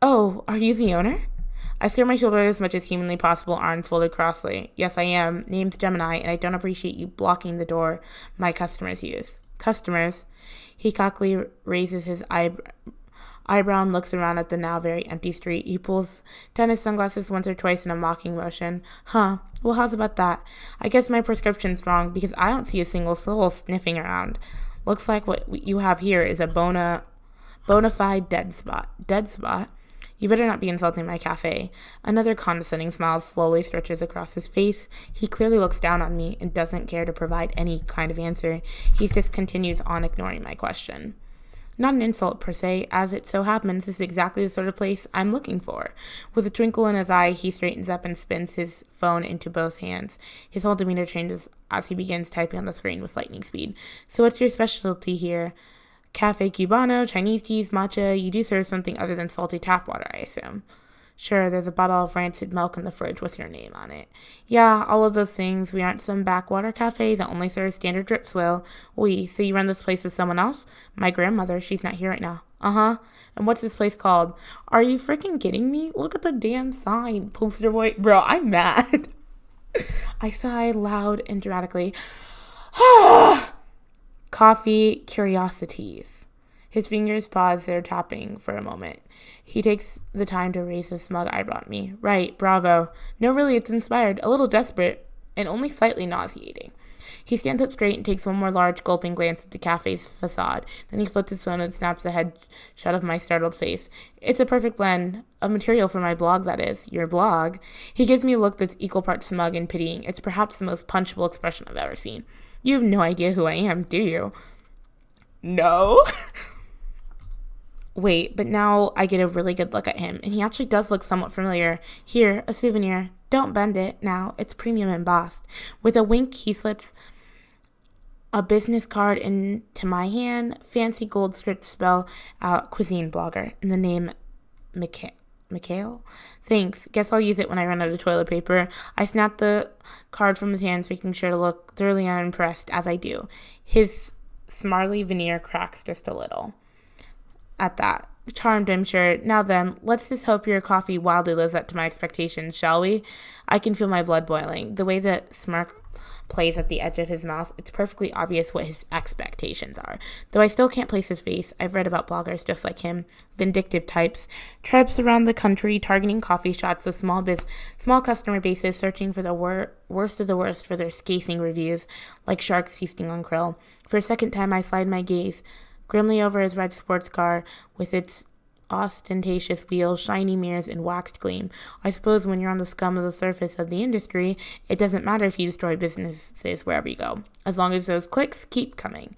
Oh, are you the owner? I square my shoulders as much as humanly possible, arms folded crossly. Yes, I am. Name's Gemini, and I don't appreciate you blocking the door my customers use. Customers? He cockily raises his eyebrow and looks around at the now very empty street. He pulls down his sunglasses once or twice in a mocking motion. Huh. Well, how's about that? I guess my prescription's wrong, because I don't see a single soul sniffing around. Looks like what you have here is a bona fide dead spot. Dead spot? You better not be insulting my cafe. Another condescending smile slowly stretches across his face. He clearly looks down on me and doesn't care to provide any kind of answer. He just continues on ignoring my question. Not an insult per se, as it so happens this is exactly the sort of place I'm looking for. With a twinkle in his eye, he straightens up and spins his phone into both hands. His whole demeanor changes as he begins typing on the screen with lightning speed. So what's your specialty here? Cafe Cubano, Chinese teas, matcha. You do serve something other than salty tap water, I assume. Sure, there's a bottle of rancid milk in the fridge with your name on it. Yeah, all of those things. We aren't some backwater cafe that only serves standard drip swill. So you run this place with someone else? My grandmother, she's not here right now. Uh-huh. And what's this place called? Are you freaking kidding me? Look at the damn sign. Poster boy. Bro, I'm mad. I sigh loud and dramatically. Coffee curiosities. His fingers pause their tapping for a moment. He takes the time to raise a smug eyebrow at me. Right, bravo. No, really, it's inspired, a little desperate, and only slightly nauseating. He stands up straight and takes one more large, gulping glance at the cafe's facade. Then he flips his phone and snaps the head shot of my startled face. It's a perfect blend of material for my blog, that is. Your blog. He gives me a look that's equal parts smug and pitying. It's perhaps the most punchable expression I've ever seen. You have no idea who I am, do you? No. Wait, but now I get a really good look at him, and he actually does look somewhat familiar. Here, a souvenir. Don't bend it. Now, it's premium embossed. With a wink, he slips a business card into my hand. Fancy gold script spell out cuisine blogger. And the name Mikhail? Thanks. Guess I'll use it when I run out of toilet paper. I snap the card from his hands, making sure to look thoroughly unimpressed as I do. His smarly veneer cracks just a little. At that. Charmed, I'm sure. Now then, let's just hope your coffee wildly lives up to my expectations, shall we? I can feel my blood boiling. The way that smirk plays at the edge of his mouth, it's perfectly obvious what his expectations are. Though I still can't place his face, I've read about bloggers just like him, vindictive types, tribes around the country targeting coffee shops with small customer bases, searching for the worst of the worst for their scathing reviews, like sharks feasting on krill. For a second time, I slide my gaze grimly over his red sports car with its ostentatious wheels, shiny mirrors, and waxed gleam. I suppose when you're on the scum of the surface of the industry, it doesn't matter if you destroy businesses wherever you go, as long as those clicks keep coming.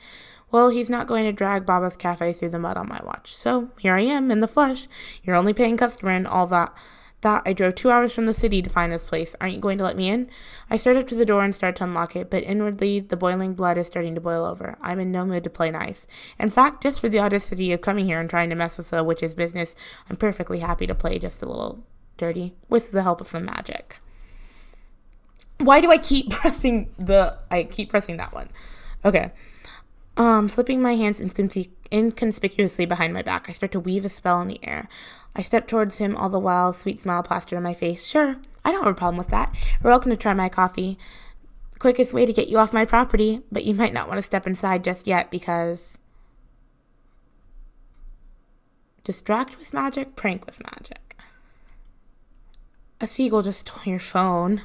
Well, he's not going to drag Baba's Cafe through the mud on my watch. So here I am in the flesh, your only paying customer and all that. I drove 2 hours from the city to find this place. Aren't you going to let me in? I start up to the door and start to unlock it, but inwardly, the boiling blood is starting to boil over. I'm in no mood to play nice. In fact, just for the audacity of coming here and trying to mess with a witch's business, I'm perfectly happy to play just a little dirty, with the help of some magic. Why do I keep pressing that one? Okay. Slipping my hands inconspicuously behind my back, I start to weave a spell in the air. I step towards him, all the while, sweet smile plastered on my face. Sure, I don't have a problem with that. You're welcome to try my coffee. Quickest way to get you off my property, but you might not want to step inside just yet because... Distract with magic, prank with magic. A seagull just stole your phone.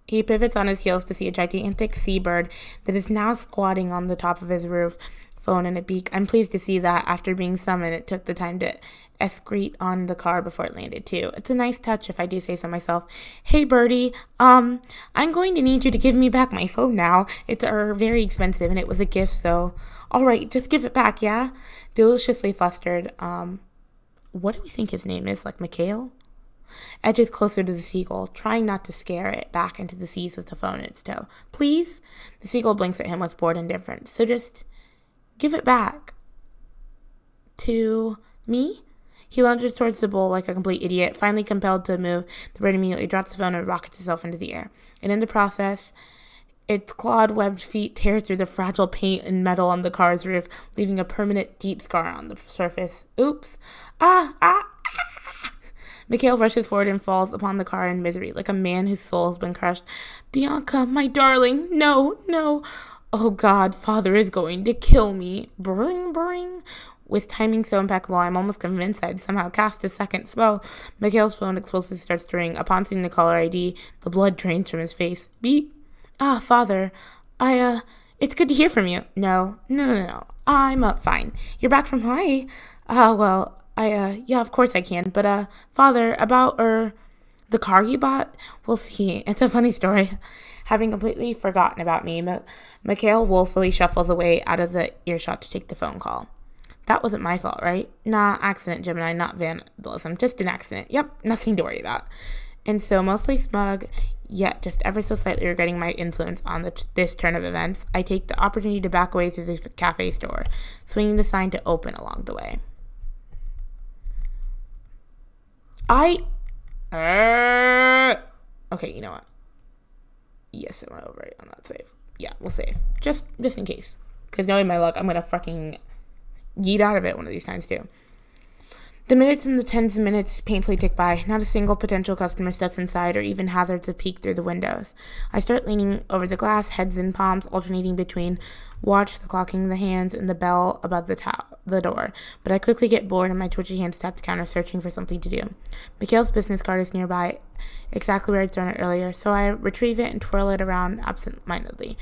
He pivots on his heels to see a gigantic seabird that is now squatting on the top of his roof, phone in a beak. I'm pleased to see that after being summoned, it took the time to excrete on the car before it landed too. It's a nice touch if I do say so myself. Hey birdie, I'm going to need you to give me back my phone now. It's very expensive and it was a gift, so alright, just give it back, yeah? Deliciously flustered. What do we think his name is? Like Mikhail? Edges closer to the seagull, trying not to scare it back into the seas with the phone in its tow. Please? The seagull blinks at him with bored indifference. So just give it back. To me? He lunges towards the bowl like a complete idiot. Finally compelled to move, the bird immediately drops the phone and rockets itself into the air. And in the process, its clawed, webbed feet tear through the fragile paint and metal on the car's roof, leaving a permanent, deep scar on the surface. Oops. Ah! Mikhail rushes forward and falls upon the car in misery, like a man whose soul has been crushed. Bianca, my darling, no. Oh God, Father is going to kill me. Bring. With timing so impeccable, I'm almost convinced I'd somehow cast a second spell. Mikhail's phone explosively starts to ring. Upon seeing the caller ID, the blood drains from his face. Beep. Ah, Father, it's good to hear from you. No. I'm up fine. You're back from Hawaii? Yeah, of course I can. But, Father, about, the car you bought? We'll see. It's a funny story. Having completely forgotten about me, Mikhail woefully shuffles away out of the earshot to take the phone call. That wasn't my fault, right? Nah, accident, Gemini, not vandalism. Just an accident. Yep, nothing to worry about. And so, mostly smug, yet just ever so slightly regretting my influence on this turn of events, I take the opportunity to back away through the cafe store, swinging the sign to open along the way. Okay, you know what? Yes, I went over it. I'm not safe. Yeah, we'll save. Just in case. Because knowing my luck, I'm going to fucking yeet out of it one of these times, too. The minutes and the tens of minutes painfully tick by. Not a single potential customer steps inside or even hazards a peek through the windows. I start leaning over the glass, heads in palms, alternating between watch, the clocking the hands, and the bell above the door. But I quickly get bored and my twitchy hands tap the counter, searching for something to do. Mikhail's business card is nearby, exactly where I'd thrown it earlier, so I retrieve it and twirl it around absent-mindedly.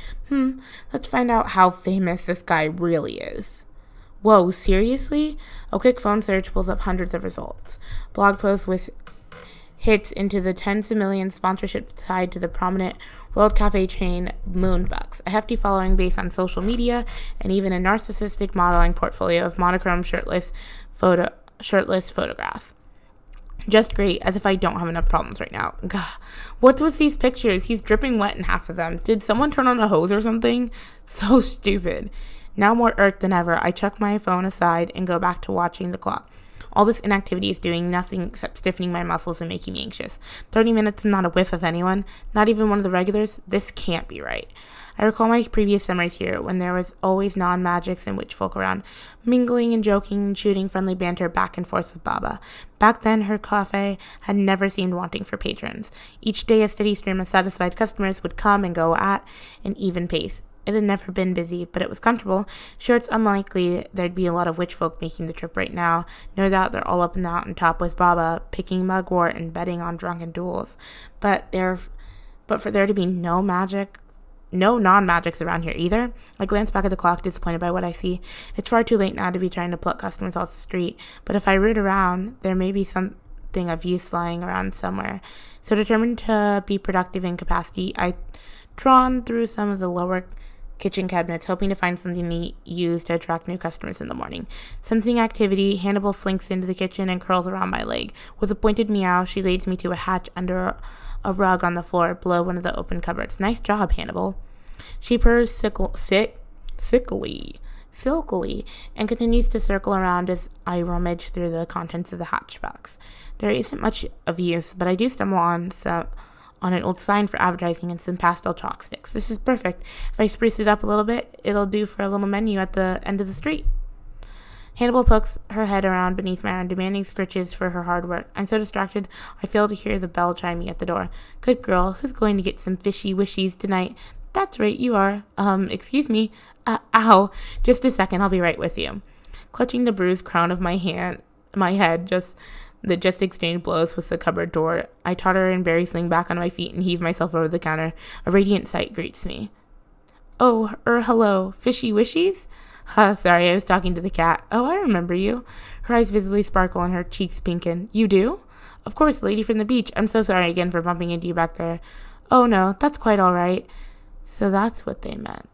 Let's find out how famous this guy really is. Whoa, seriously? A quick phone search pulls up hundreds of results. Blog posts with hits into the tens of millions, sponsorships tied to the prominent world cafe chain Moonbucks, a hefty following based on social media, and even a narcissistic modeling portfolio of monochrome shirtless photographs. Just great, as if I don't have enough problems right now. God, what's with these pictures? He's dripping wet in half of them. Did someone turn on a hose or something? So stupid. Now more irked than ever, I chuck my phone aside and go back to watching the clock. All this inactivity is doing nothing except stiffening my muscles and making me anxious. 30 minutes and not a whiff of anyone, not even one of the regulars. This can't be right. I recall my previous summers here when there was always non-magics and witch folk around, mingling and joking and shooting friendly banter back and forth with Baba. Back then, her cafe had never seemed wanting for patrons. Each day, a steady stream of satisfied customers would come and go at an even pace. It had never been busy, but it was comfortable. Sure, it's unlikely there'd be a lot of witch folk making the trip right now. No doubt they're all up in the mountaintop with Baba, picking mugwort and betting on drunken duels. But for there to be no non-magics around here either. I glance back at the clock, disappointed by what I see. It's far too late now to be trying to pluck customers off the street, but if I root around, there may be something of use lying around somewhere. So determined to be productive in capacity, I drawn through some of the lower kitchen cabinets, hoping to find something to use to attract new customers in the morning. Sensing activity, Hannibal slinks into the kitchen and curls around my leg. With a pointed meow, she leads me to a hatch under a rug on the floor below one of the open cupboards. Nice job, Hannibal. She purrs silkily, and continues to circle around as I rummage through the contents of the hatchbox. There isn't much of use, but I do stumble on an old sign for advertising and some pastel chalk sticks. This is perfect. If I spruce it up a little bit, it'll do for a little menu at the end of the street. Hannibal pokes her head around beneath my arm, demanding scritches for her hard work. I'm so distracted, I fail to hear the bell chiming at the door. Good girl, who's going to get some fishy wishies tonight? That's right, you are. Excuse me. Ow. Just a second, I'll be right with you. Clutching the bruised crown of my head, just exchanged blows with the cupboard door. I totter embarrassingly back on my feet and heave myself over the counter. A radiant sight greets me. Oh, hello. Fishy wishies? Sorry, I was talking to the cat. Oh, I remember you. Her eyes visibly sparkle and her cheeks pinken. You do? Of course, lady from the beach. I'm so sorry again for bumping into you back there. Oh, no, that's quite all right. So that's what they meant.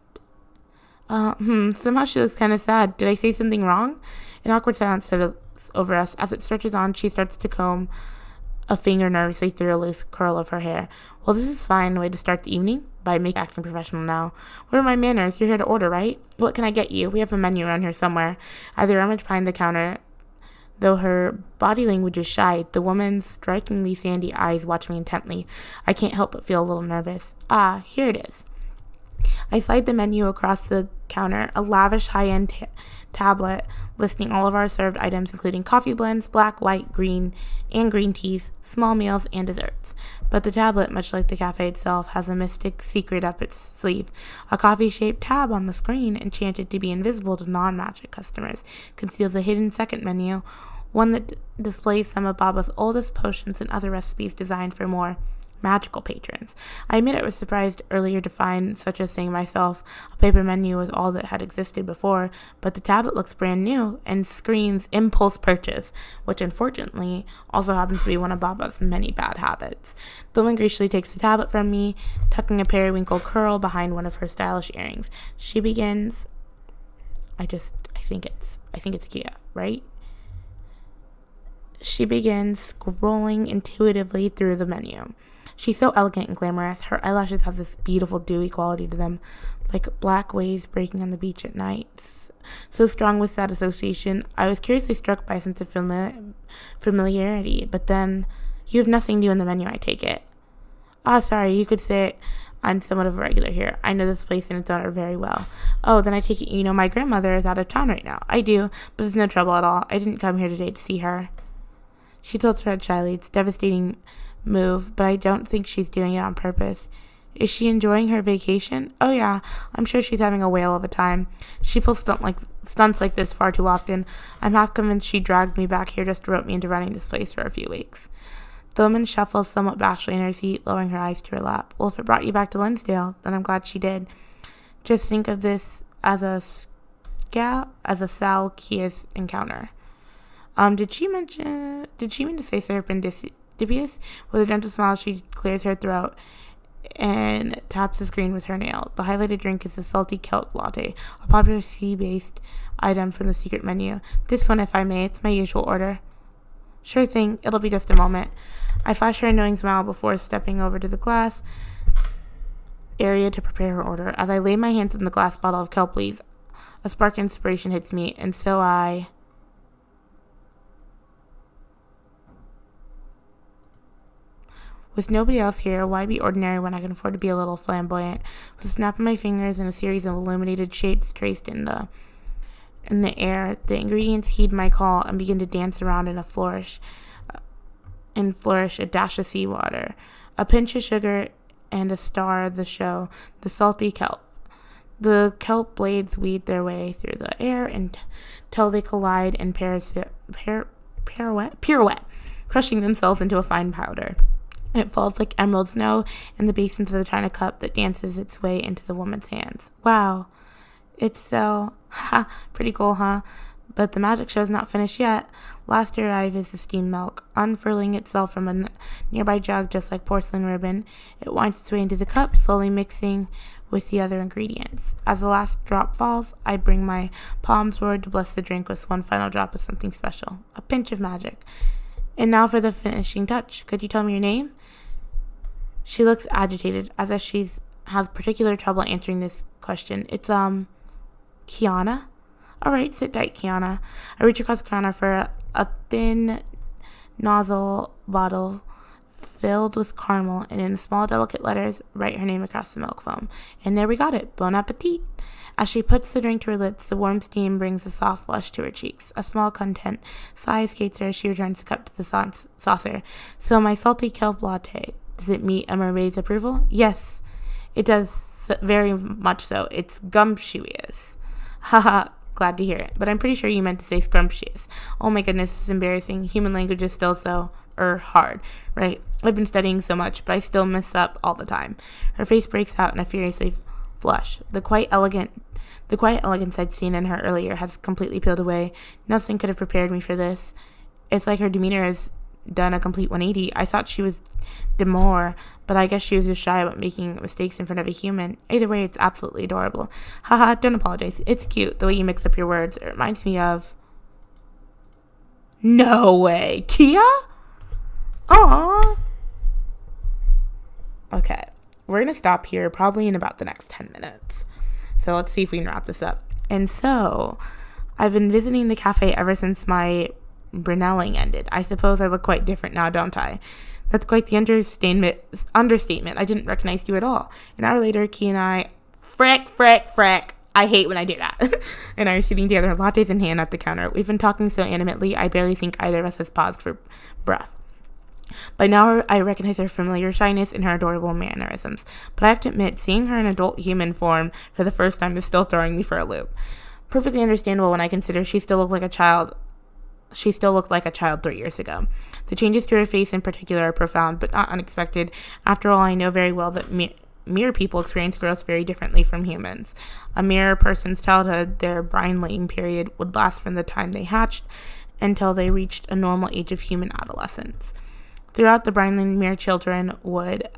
Somehow she looks kind of sad. Did I say something wrong? An awkward silence settles over us. As it stretches on, she starts to comb a finger nervously through a loose curl of her hair. Well, this is a fine way to start the evening, by acting professional now. What are my manners? You're here to order, right? What can I get you? We have a menu around here somewhere. As I rummage behind the counter, though her body language is shy, the woman's strikingly sandy eyes watch me intently. I can't help but feel a little nervous. Ah, here it is. I slide the menu across the counter, a lavish high-end tablet listing all of our served items, including coffee blends, black, white, green, and green teas, small meals, and desserts. But the tablet, much like the cafe itself, has a mystic secret up its sleeve. A coffee-shaped tab on the screen, enchanted to be invisible to non-magic customers, conceals a hidden second menu, one that displays some of Baba's oldest potions and other recipes designed for more magical patrons. I admit I was surprised earlier to find such a thing myself. A paper menu was all that had existed before, but the tablet looks brand new and screens impulse purchase, which unfortunately also happens to be one of Baba's many bad habits. The woman graciously takes the tablet from me, tucking a periwinkle curl behind one of her stylish earrings. She begins. I think it's Kia, right? She begins scrolling intuitively through the menu. She's so elegant and glamorous. Her eyelashes have this beautiful dewy quality to them, like black waves breaking on the beach at night. So strong was that association, I was curiously struck by a sense of familiarity. But then, you have nothing new in the menu, I take it. Ah, sorry, you could say I'm somewhat of a regular here. I know this place and its owner very well. Oh, then I take it you know my grandmother is out of town right now. I do, but it's no trouble at all. I didn't come here today to see her. She tilts her head shyly. It's devastating move, but I don't think she's doing it on purpose. Is she enjoying her vacation? Oh yeah, I'm sure she's having a whale of a time. She pulls stunts like this far too often. I'm half convinced she dragged me back here just to rope me into running this place for a few weeks. The woman shuffles somewhat bashfully in her seat, lowering her eyes to her lap. Well, if it brought you back to Linsdale, then I'm glad she did. Just think of this as a Sal Kias encounter. Did she mean to say serendipitous? With a gentle smile, she clears her throat. and taps the screen with her nail. The highlighted drink is the salty kelp latte, a popular sea-based item from the secret menu. This one, if I may, it's my usual order. Sure thing, it'll be just a moment. I flash her a knowing smile before stepping over to the glass area to prepare her order. As I lay my hands on the glass bottle of kelp leaves, a spark of inspiration hits me, and so I... With nobody else here, why be ordinary when I can afford to be a little flamboyant? With a snap of my fingers and a series of illuminated shapes traced in the air, the ingredients heed my call and begin to dance around in a flourish, a dash of seawater, a pinch of sugar, and a star of the show, the salty kelp. The kelp blades weed their way through the air until they collide and pirouette, crushing themselves into a fine powder. And it falls like emerald snow in the basins of the china cup that dances its way into the woman's hands. Wow. It's so, pretty cool, huh? But the magic show's not finished yet. Last to arrive is the steamed milk, unfurling itself from a nearby jug just like porcelain ribbon. It winds its way into the cup, slowly mixing with the other ingredients. As the last drop falls, I bring my palms forward to bless the drink with one final drop of something special, a pinch of magic. And now for the finishing touch. Could you tell me your name? She looks agitated, as if she has particular trouble answering this question. It's, Kiana? All right, sit tight, Kiana. I reach across the counter for a thin nozzle bottle filled with caramel, and in small, delicate letters, write her name across the milk foam. And there we got it. Bon appetit. As she puts the drink to her lips, the warm steam brings a soft flush to her cheeks. A small content sigh escapes her as she returns the cup to the saucer. So my salty kelp latte, does it meet a mermaid's approval? Yes, it does, very much so. It's gumptuous. Haha. Glad to hear it, but I'm pretty sure you meant to say scrumptious. Oh my goodness, this is embarrassing. Human language is still so, hard, right? I've been studying so much, but I still mess up all the time. Her face breaks out in a furious flush. The quiet elegance I'd seen in her earlier has completely peeled away. Nothing could have prepared me for this. It's like her demeanor has done a complete 180. I thought she was demure, but I guess she was just shy about making mistakes in front of a human. Either way, it's absolutely adorable. Haha, don't apologize. It's cute, the way you mix up your words. It reminds me of... No way. Kia? Aww. Okay, we're going to stop here probably in about the next 10 minutes. So let's see if we can wrap this up. And so, I've been visiting the cafe ever since my Brunelling ended. I suppose I look quite different now, don't I? That's quite the understatement. I didn't recognize you at all. An hour later, Key and I, frick. I hate when I do that. And I are sitting together, lattes in hand at the counter. We've been talking so animately, I barely think either of us has paused for breath. By now, I recognize her familiar shyness and her adorable mannerisms. But I have to admit, seeing her in adult human form for the first time is still throwing me for a loop. Perfectly understandable when I consider she still looked like a child 3 years ago. The changes to her face in particular are profound, but not unexpected. After all, I know very well that mere people experience growth very differently from humans. A mere person's childhood, their brine-laying period, would last from the time they hatched until they reached a normal age of human adolescence. Throughout the brine-laying, mere children would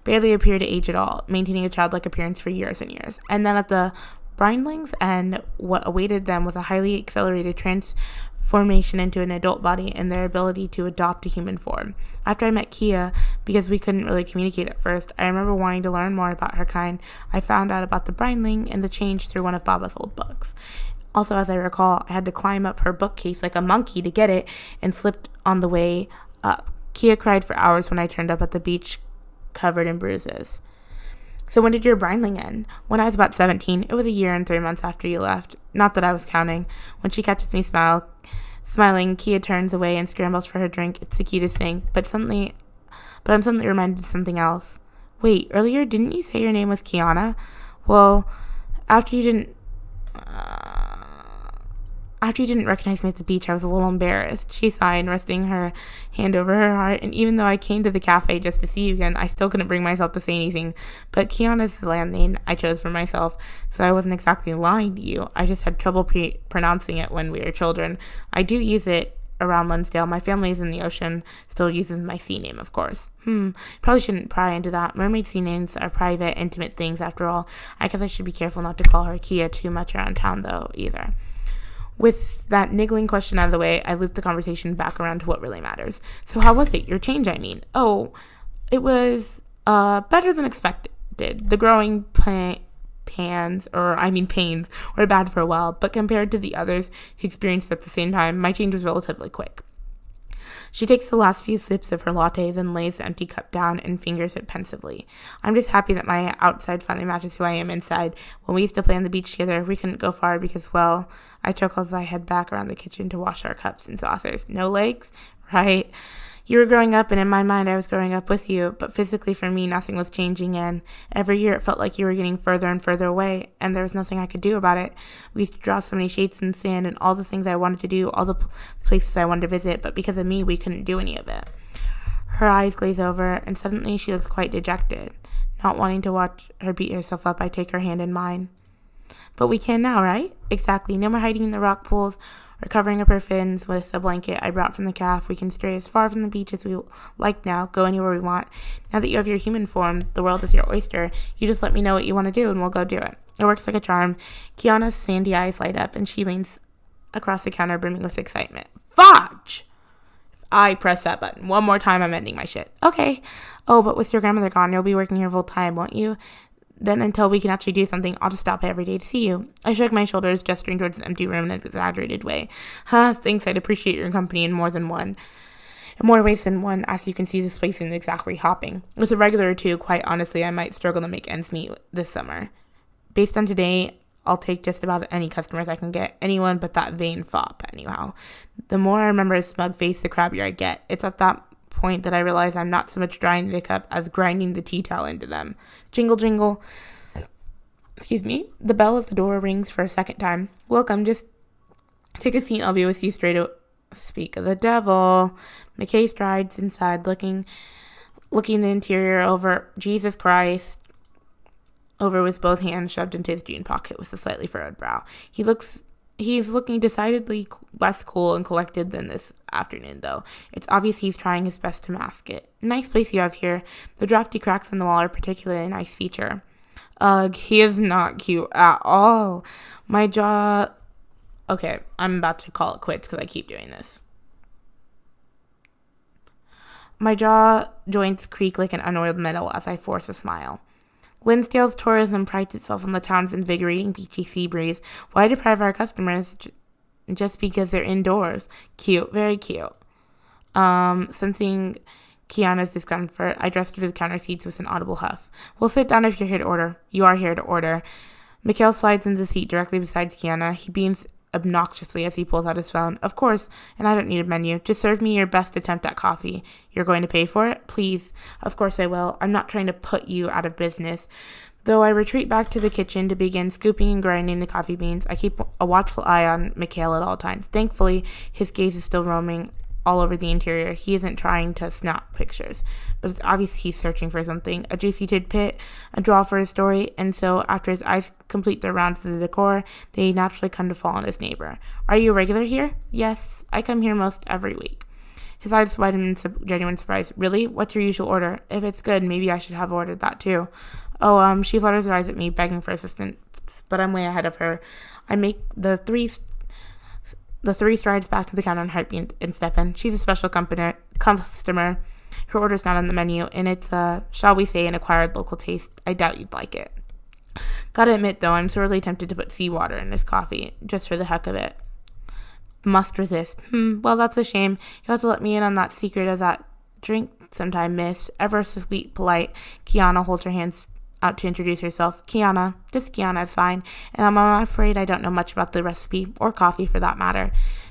barely appear to age at all, maintaining a childlike appearance for years and years. And then at the brinelings, and what awaited them was a highly accelerated transformation into an adult body and their ability to adopt a human form. After I met Kia, because we couldn't really communicate at first, I remember wanting to learn more about her kind. I found out about the brineling and the change through one of Baba's old books. Also, as I recall, I had to climb up her bookcase like a monkey to get it and slipped on the way up. Kia cried for hours when I turned up at the beach covered in bruises. So when did your brineling end? When I was about 17. It was a year and 3 months after you left. Not that I was counting. When she catches me smiling, Kia turns away and scrambles for her drink. It's the cutest thing. But I'm suddenly reminded of something else. Wait, earlier didn't you say your name was Kiana? Well, after you didn't recognize me at the beach, I was a little embarrassed. She sighed, resting her hand over her heart, and even though I came to the cafe just to see you again, I still couldn't bring myself to say anything. But Kiana's the land name I chose for myself, so I wasn't exactly lying to you. I just had trouble pronouncing it when we were children. I do use it around Lonsdale. My family's in the ocean, still uses my sea name, of course. Probably shouldn't pry into that. Mermaid sea names are private, intimate things, after all. I guess I should be careful not to call her Kia too much around town, though, either. With that niggling question out of the way, I looped the conversation back around to what really matters. So how was it? Your change, I mean. Oh, it was better than expected. The growing pains were bad for a while, but compared to the others he experienced at the same time, my change was relatively quick. She takes the last few sips of her latte, then lays the empty cup down and fingers it pensively. I'm just happy that my outside finally matches who I am inside. When we used to play on the beach together, we couldn't go far because, well, I chuckle as I head back around the kitchen to wash our cups and saucers. No legs? Right. You were growing up, and in my mind, I was growing up with you, but physically for me, nothing was changing, and every year it felt like you were getting further and further away, and there was nothing I could do about it. We used to draw so many shapes in sand, and all the things I wanted to do, all the places I wanted to visit, but because of me, we couldn't do any of it. Her eyes glaze over, and suddenly she looks quite dejected. Not wanting to watch her beat herself up, I take her hand in mine. But we can now, right? Exactly. No more hiding in the rock pools or covering up her fins with a blanket I brought from the calf. We can stray as far from the beach as we like now, go anywhere we want. Now that you have your human form, the world is your oyster. You just let me know what you want to do and we'll go do it. It works like a charm. Kiana's sandy eyes light up and she leans across the counter brimming with excitement. Fudge! If I press that button one more time, I'm ending my shit. Okay. Oh, but with your grandmother gone, you'll be working here full time, won't you? Then until we can actually do something, I'll just stop every day to see you. I shook my shoulders, gesturing towards the empty room in an exaggerated way. Thanks, I'd appreciate your company in more ways than one, as you can see this place isn't exactly hopping. With a regular or two, quite honestly, I might struggle to make ends meet this summer. Based on today, I'll take just about any customers I can get. Anyone but that vain fop, anyhow. The more I remember his smug face, the crappier I get. It's at that point that I realize I'm not so much drying the cup as grinding the tea towel into them. Jingle, jingle. Excuse me. The bell at the door rings for a second time. Welcome. Just take a seat. I'll be with you straight away. Speak of the devil. McKay strides inside, looking the interior over. Jesus Christ. Over with both hands shoved into his jean pocket with a slightly furrowed brow. He's looking decidedly less cool and collected than this afternoon, though. It's obvious he's trying his best to mask it. Nice place you have here. The drafty cracks in the wall are particularly a nice feature. Ugh, he is not cute at all. My jaw... Okay, I'm about to call it quits because I keep doing this. My jaw joints creak like an unoiled metal as I force a smile. Linsdale's tourism prides itself on the town's invigorating beachy sea breeze. Why deprive our customers just because they're indoors? Cute, very cute. Sensing Kiana's discomfort, I dressed her to the counter seats with an audible huff. We'll sit down if you're here to order. You are here to order. Mikhail slides into the seat directly beside Kiana. He beams obnoxiously as he pulls out his phone. Of course, and I don't need a menu. Just serve me your best attempt at coffee. You're going to pay for it? Please. Of course I will. I'm not trying to put you out of business. Though I retreat back to the kitchen to begin scooping and grinding the coffee beans, I keep a watchful eye on Mikhail at all times. Thankfully, his gaze is still roaming all over the interior. He isn't trying to snap pictures, but it's obvious he's searching for something, a juicy tidbit, a draw for his story, and so after his eyes complete their rounds of the decor, they naturally come to fall on his neighbor. Are you a regular here? Yes, I come here most every week. His eyes widen in genuine surprise. Really? What's your usual order? If it's good, maybe I should have ordered that too. Oh, she flutters her eyes at me, begging for assistance, but I'm way ahead of her. I make the three strides back to the counter and heartbeat and step in. She's a special customer. Her order's not on the menu, and it's, shall we say, an acquired local taste. I doubt you'd like it. Gotta admit, though, I'm sorely tempted to put seawater in this coffee, just for the heck of it. Must resist. Well, that's a shame. You'll have to let me in on that secret of that drink sometime, miss. Ever so sweet, polite. Kiana holds her hands out to introduce herself. Kiana. Just Kiana is fine. And I'm afraid I don't know much about the recipe, or coffee for that matter.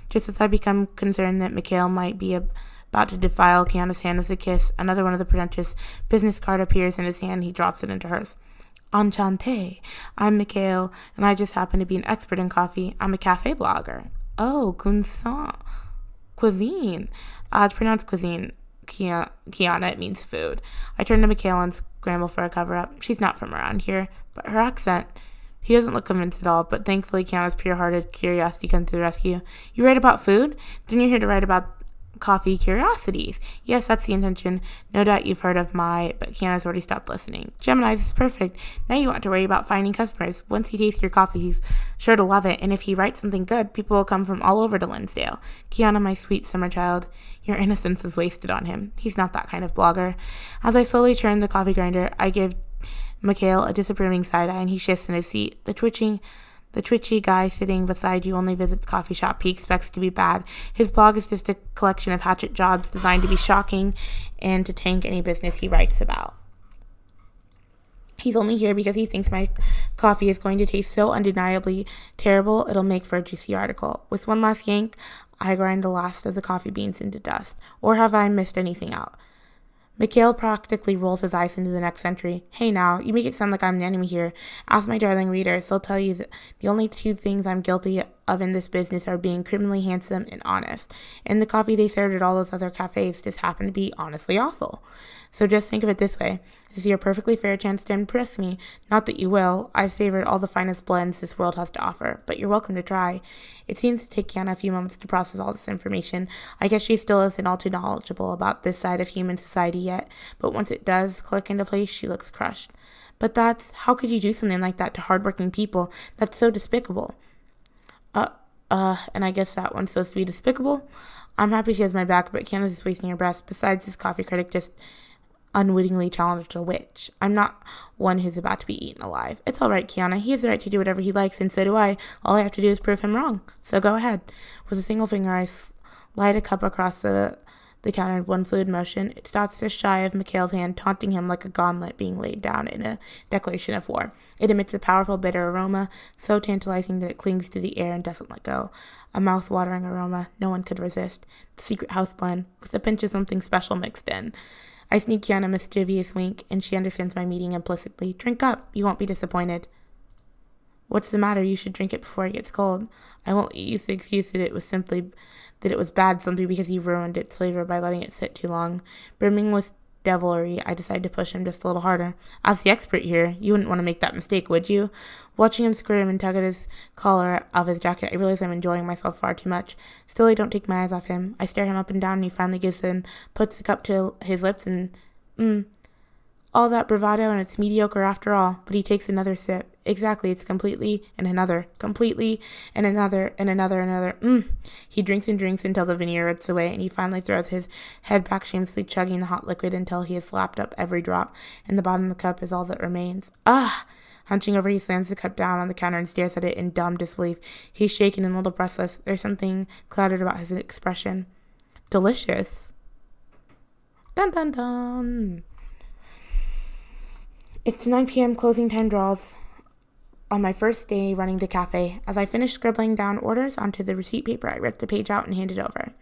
Just as I become concerned that Mikhail might be about to defile Kiana's hand with a kiss, another one of the pretentious business card appears in his hand. He drops it into hers. Enchanté. I'm Mikhail, and I just happen to be an expert in coffee. I'm a cafe blogger. Oh, cuisine. It's pronounced cuisine. Kiana, it means food. I turn to Mikhail and scramble for a cover-up. She's not from around here, but her accent... He doesn't look convinced at all, but thankfully Kiana's pure-hearted curiosity comes to the rescue. You write about food? Then you're here to write about coffee curiosities. Yes, that's the intention. No doubt you've heard of but Kiana's already stopped listening. Gemini, this is perfect. Now you want to worry about finding customers. Once he tastes your coffee, he's sure to love it, and if he writes something good, people will come from all over to Linsdale. Kiana, my sweet summer child, your innocence is wasted on him. He's not that kind of blogger. As I slowly turn the coffee grinder, I give Mikhail a disapproving side eye, and he shifts in his seat. The twitchy guy sitting beside you only visits coffee shop he expects to be bad. His blog is just a collection of hatchet jobs designed to be shocking and to tank any business he writes about. He's only here because he thinks my coffee is going to taste so undeniably terrible it'll make for a juicy article. With one last yank, I grind the last of the coffee beans into dust. Or have I missed anything out? Mikhail practically rolls his eyes into the next entry. Hey now, you make it sound like I'm the enemy here. Ask my darling readers, they'll tell you that the only two things I'm guilty of in this business are being criminally handsome and honest. And the coffee they served at all those other cafes just happened to be honestly awful. So just think of it this way. This is your perfectly fair chance to impress me. Not that you will. I've savored all the finest blends this world has to offer, but you're welcome to try. It seems to take Kiana a few moments to process all this information. I guess she still isn't all too knowledgeable about this side of human society yet, but once it does click into place, she looks crushed. But how could you do something like that to hardworking people? That's so despicable. And I guess that one's supposed to be despicable? I'm happy she has my back, but Kiana's just wasting her breath. Besides, this coffee critic just unwittingly challenged a witch. I'm not one who's about to be eaten alive. It's all right, Kiana. He has the right to do whatever he likes, and so do I. All I have to do is prove him wrong. So go ahead. With a single finger, I slide a cup across the counter in one fluid motion. It stops just shy of Mikhail's hand, taunting him like a gauntlet being laid down in a declaration of war. It emits a powerful bitter aroma, so tantalizing that it clings to the air and doesn't let go. A mouth-watering aroma no one could resist. The secret house blend, with a pinch of something special mixed in. I sneak Kiana a mischievous wink, and she understands my meaning implicitly. Drink up. You won't be disappointed. What's the matter? You should drink it before it gets cold. I won't use the excuse that it was bad simply because you ruined its flavor by letting it sit too long. Brimming with devilry, I decided to push him just a little harder. As the expert here, you wouldn't want to make that mistake, would you? Watching him squirm and tug at his collar of his jacket, I realize I'm enjoying myself far too much. Still, I don't take my eyes off him. I stare him up and down, and he finally gives in, puts the cup to his lips, and all that bravado, and it's mediocre after all. But he takes another sip. Exactly, it's completely, and another, completely, and another, and another. He drinks and drinks until the veneer rips away, and he finally throws his head back, shamelessly chugging the hot liquid until he has lapped up every drop, and the bottom of the cup is all that remains. Hunching over, he slams the cup down on the counter and stares at it in dumb disbelief. He's shaken and a little breathless. There's something clouded about his expression. Delicious. Dun dun dun. It's 9 p.m. Closing time draws on my first day running the cafe. As I finish scribbling down orders onto the receipt paper, I rip the page out and hand it over.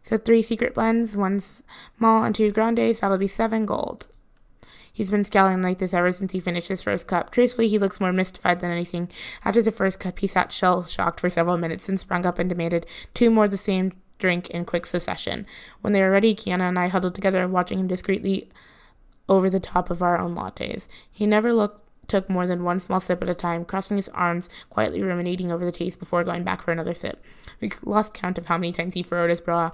So 3 secret blends, 1 small and 2 grandes, that'll be 7 gold. He's been scowling like this ever since he finished his first cup. Truthfully, he looks more mystified than anything. After the first cup, he sat shell-shocked for several minutes and sprung up and demanded 2 more of the same drink in quick succession. When they were ready, Kiana and I huddled together, watching him discreetly over the top of our own lattes. He never took more than 1 small sip at a time, crossing his arms, quietly ruminating over the taste before going back for another sip. We lost count of how many times he furrowed his brow,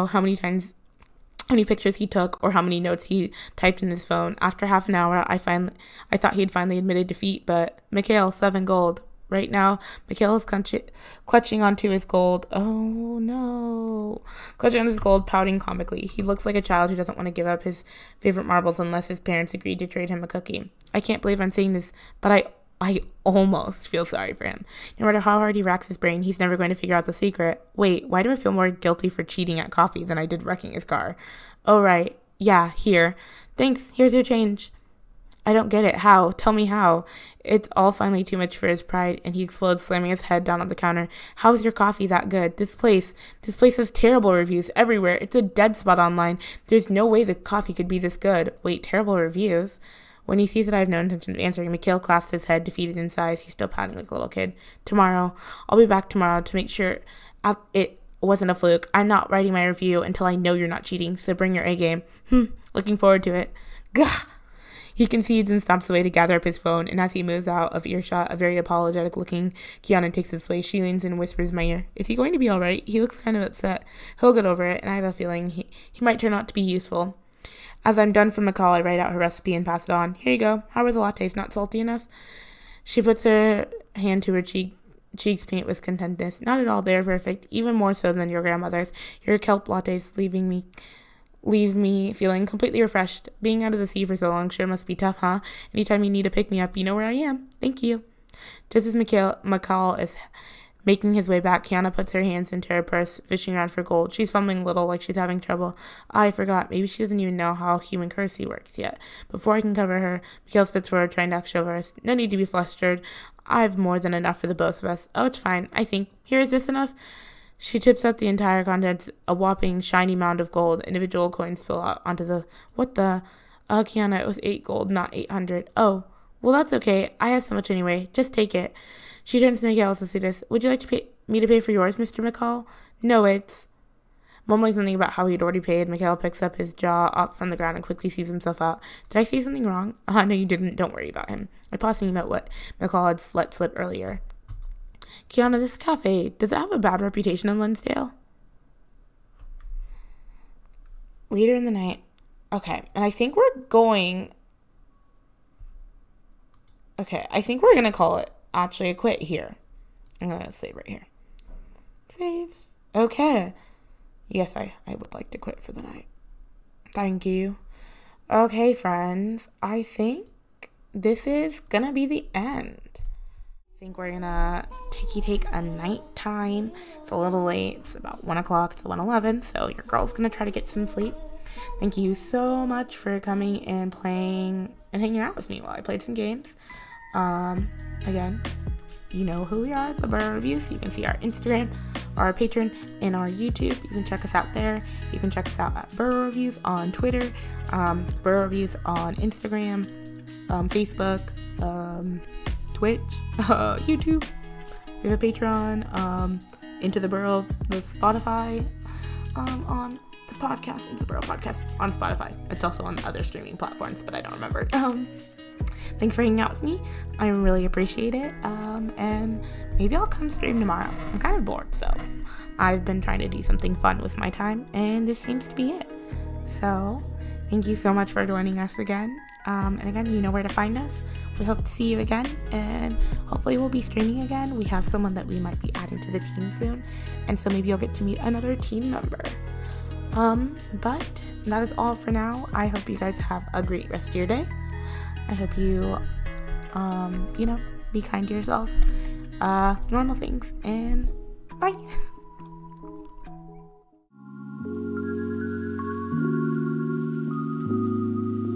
how many pictures he took, or how many notes he typed in his phone. After half an hour, I thought he had finally admitted defeat, but Mikhail, 7 gold. Right now, Mikhail is clutching onto his gold. Oh, no. Clutching on his gold, pouting comically. He looks like a child who doesn't want to give up his favorite marbles unless his parents agreed to trade him a cookie. I can't believe I'm saying this, but I almost feel sorry for him. No matter how hard he racks his brain, he's never going to figure out the secret. Wait, why do I feel more guilty for cheating at coffee than I did wrecking his car? Oh, right. Yeah, here. Thanks. Here's your change. I don't get it. How? Tell me how. It's all finally too much for his pride, and he explodes, slamming his head down on the counter. How is your coffee that good? This place has terrible reviews everywhere. It's a dead spot online. There's no way the coffee could be this good. Wait, terrible reviews? When he sees that I have no intention of answering, Mikhail clasps his head, defeated in size. He's still pouting like a little kid. Tomorrow. I'll be back tomorrow to make sure it wasn't a fluke. I'm not writing my review until I know you're not cheating, so bring your A game. Looking forward to it. Gah! He concedes and stomps away to gather up his phone, and as he moves out of earshot, a very apologetic-looking Kiana takes his place. She leans and whispers in my ear, "Is he going to be all right? He looks kind of upset. He'll get over it, and I have a feeling he might turn out to be useful." As I'm done from McCall, I write out her recipe and pass it on. "Here you go. How were the lattes? Not salty enough?" She puts her hand to her cheeks paint with contentness. "Not at all. They're perfect. Even more so than your grandmother's. Your kelp lattes leave me feeling completely refreshed. Being out of the sea for so long sure must be tough, huh? Anytime you need to pick me up, you know where I am. Thank you." Just as McCall is making his way back, Kiana puts her hands into her purse, fishing around for gold. She's fumbling a little, like she's having trouble. I forgot. Maybe she doesn't even know how human currency works yet. Before I can cover her, Mikhail steps forward, trying to act chivalrous. "No need to be flustered. I've more than enough for the both of us." "Oh, it's fine, I think. Here, is this enough?" She tips out the entire contents, a whopping shiny mound of gold. Individual coins spill out onto the... What the... Kiana, it was 8 gold, not 800. "Oh, well, that's okay. I have so much anyway. Just take it." She turns to Mikhail Cecidas. "Would you like me to pay for yours, Mr. McCall?" "No, it's..." Mumbling something about how he'd already paid, Mikhail picks up his jaw off from the ground and quickly sees himself out. "Did I say something wrong?" No, you didn't. Don't worry about him." I paused thinking about what McCall had let slip earlier. "Kiana, this cafe, does it have a bad reputation in Linsdale?" Later in the night. Okay, and I think we're going to call it actually a quit here. I'm going to save right here. Save. Okay. Yes, I would like to quit for the night. Thank you. Okay, friends. I think this is going to be the end. I think we're going to take a nighttime. It's a little late. It's about 1 o'clock. It's 1:11, so your girl's going to try to get some sleep. Thank you so much for coming and playing and hanging out with me while I played some games. Again, you know who we are, the Burrow Reviews. You can see our Instagram, our Patreon, and our YouTube. You can check us out there. You can check us out at Burrow Reviews on Twitter, Burrow Reviews on Instagram, Facebook, Twitch, YouTube. We have a Patreon, Into the Burrow, the Spotify, on the podcast, Into the Burrow podcast on Spotify. It's also on other streaming platforms, but I don't remember. Thanks for hanging out with me. I really appreciate it. And maybe I'll come stream tomorrow. I'm kind of bored, so I've been trying to do something fun with my time, and this seems to be it. So thank you so much for joining us again. And again, you know where to find us. We hope to see you again, and hopefully we'll be streaming again. We have someone that we might be adding to the team soon, and so maybe you'll get to meet another team member. But that is all for now. I hope you guys have a great rest of your day. I hope you, be kind to yourselves, normal things, and bye.